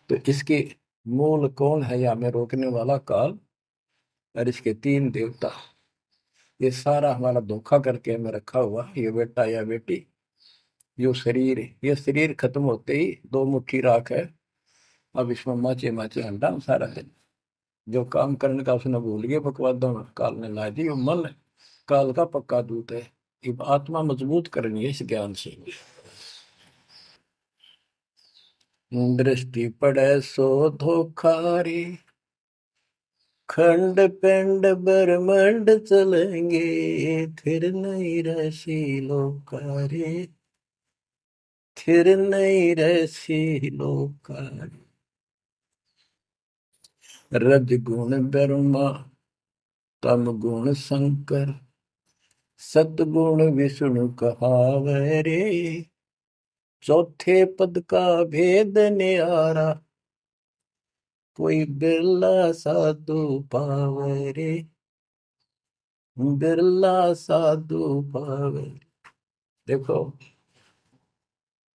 तो इसके मूल कौन है या हमें रोकने वाला? काल और इसके तीन देवता। ये सारा हमारा धोखा करके हमें रखा हुआ ये बेटा या बेटी, ये शरीर खत्म होते ही दो मुट्ठी राख है। अब इसमें माचे माचे अंडा सारा दिन जो काम करने का उसने भूल गया बकवादों में काल ने ला दी। वो मन काल का पक्का दूत है। अब आत्मा मजबूत करनी है इस ज्ञान से। दृष्टि पड़े सो धोखा रे खंड पेंड ब्रह्मांड चलेंगे फिर नहीं रसी लोकारे फिर नहीं रसी लोकारे। रज गुण ब्रह्मा तम गुण शंकर सतगुण विष्णु कहावे रे चौथे पद का भेद न्यारा कोई बिरला साधु पावे रे बिरला साधु पावे। देखो,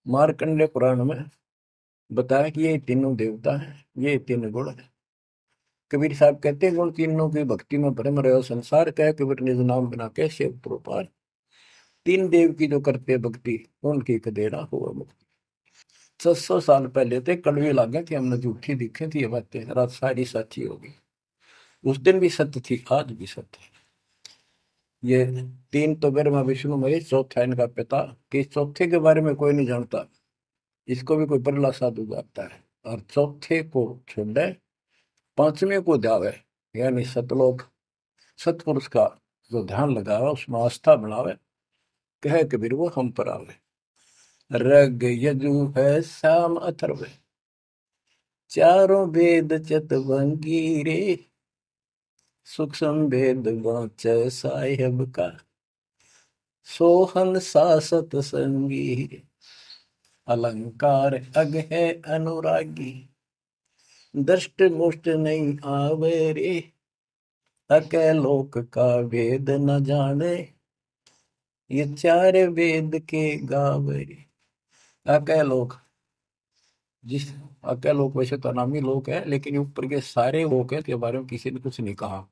मार्कंडे पुराण में बताया कि ये तीनों देवता हैं, ये तीन गुण है। कबीर साहब कहते हैं गुण तीनों की भक्ति में भ्रम रहे संसार कह कबीर निज नाम बिना कैसे प्रोपार। तीन देव की जो करते भक्ति उनकी कदेरा हुआ मुक्ति। 600 साल पहले थे कड़वी लागे कि हमने झूठी दिखे थी ये बातें रात सारी सच्ची होगी। उस दिन भी सत्य थी, आज भी सत्य है। ये तीन तो ब्रह्मा विष्णु महेश, चौथा इनका पिता। कि चौथे के बारे में कोई नहीं जानता, इसको भी कोई बिरला साधु जानता है। और चौथे को छोड़े पांचवें को जावे यानी सतलोक सतपुरुष का जो ध्यान लगावे उसमें आस्था बनावे कहे कबीर वो हम पर आवे। रग यजु है शाम अथर्व चारों वेद चतवंगी रे सूक्ष्म वेद वाच साहेब का सोहन सासत संगी अलंकार अग है अनुरागी दृष्ट मुष्ट नहीं आवे रे अके लोक का वेद न जाने ये चार वेद के गावे। अके लोक जिस अके लोक वैसे तो नामी लोक है लेकिन ये ऊपर के सारे लोक है के बारे में किसी ने कुछ नहीं कहा।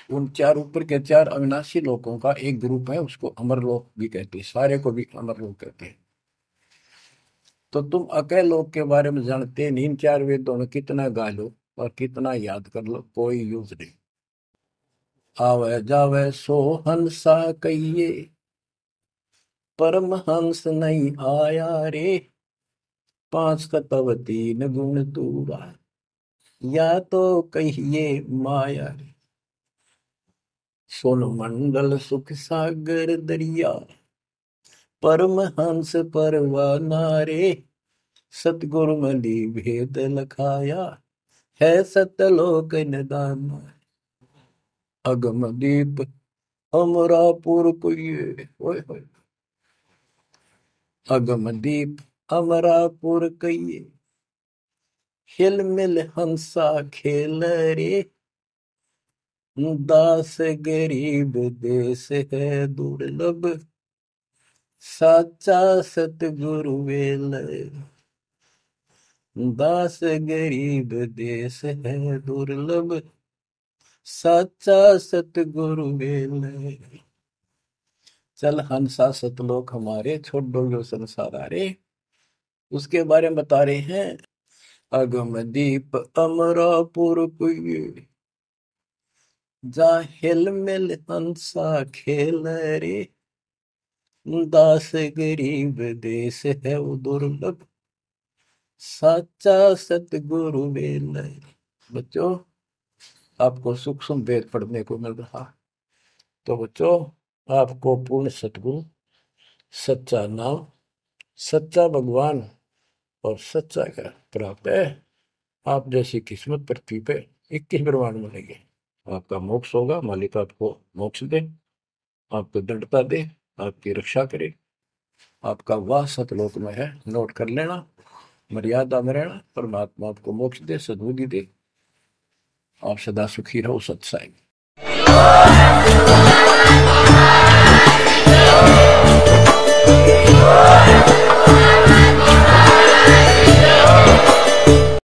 उन चार ऊपर के चार अविनाशी लोकों का एक ग्रुप है, उसको अमर लोक भी कहते हैं, सारे को भी अमर लोक कहते हैं। तो तुम अके लोक के बारे में जानते नहीं, इन चार वेदों में कितना गा लो और कितना याद कर लो कोई यूज नहीं। आवे जावे सो हंसा कहिए परमहंस नहीं आया रे पांच तत्व तीन गुण तूरा या तो कहिए माया रे सोन मंडल सुख सागर दरिया परमहंस परवाना रे सतगुरु मलि भेद लखाया है सतलोक निदान अगम दीप अमरापुर कुये ओए होए अगम दीप अमरापुर कहिए हिल मिल हंसा खेल रे दास गरीब देश है दुर्लभ साचा सतगुरु वेल दास गरीब देश है दुर्लभ साचा सतगुरु वेल चल हंसा सतलोक हमारे, छोड़ दो जो संसार आरे। उसके बारे में बता रहे हैं। अगम दीप अमरापुर पुई, जा हिल मिल हंसा खेल रे। दास गरीब देश है वो दुर्लभ, साचा सतगुरु वेल। बच्चों, आपको सूक्ष्म वेद पढ़ने को मिल रहा। तो बच्चों, आपको पूर्ण सतगुरु, सच्चा नाम, सच्चा भगवान और सच्चा का प्राप्त है। आप जैसी किस्मत पृथ्वी पे 21 ब्रह्मांड मिलेंगे। आपका मोक्ष होगा, मालिक आपको मोक्ष दे, आपको दृढ़ता दे, आपकी रक्षा करे। आपका वास सतलोक में है, नोट कर लेना। मर्यादा में रहना, परमात्मा आपको मोक्ष दे, सद्बुद्धि दे। आप सदा सुखी रहो। सत्साई।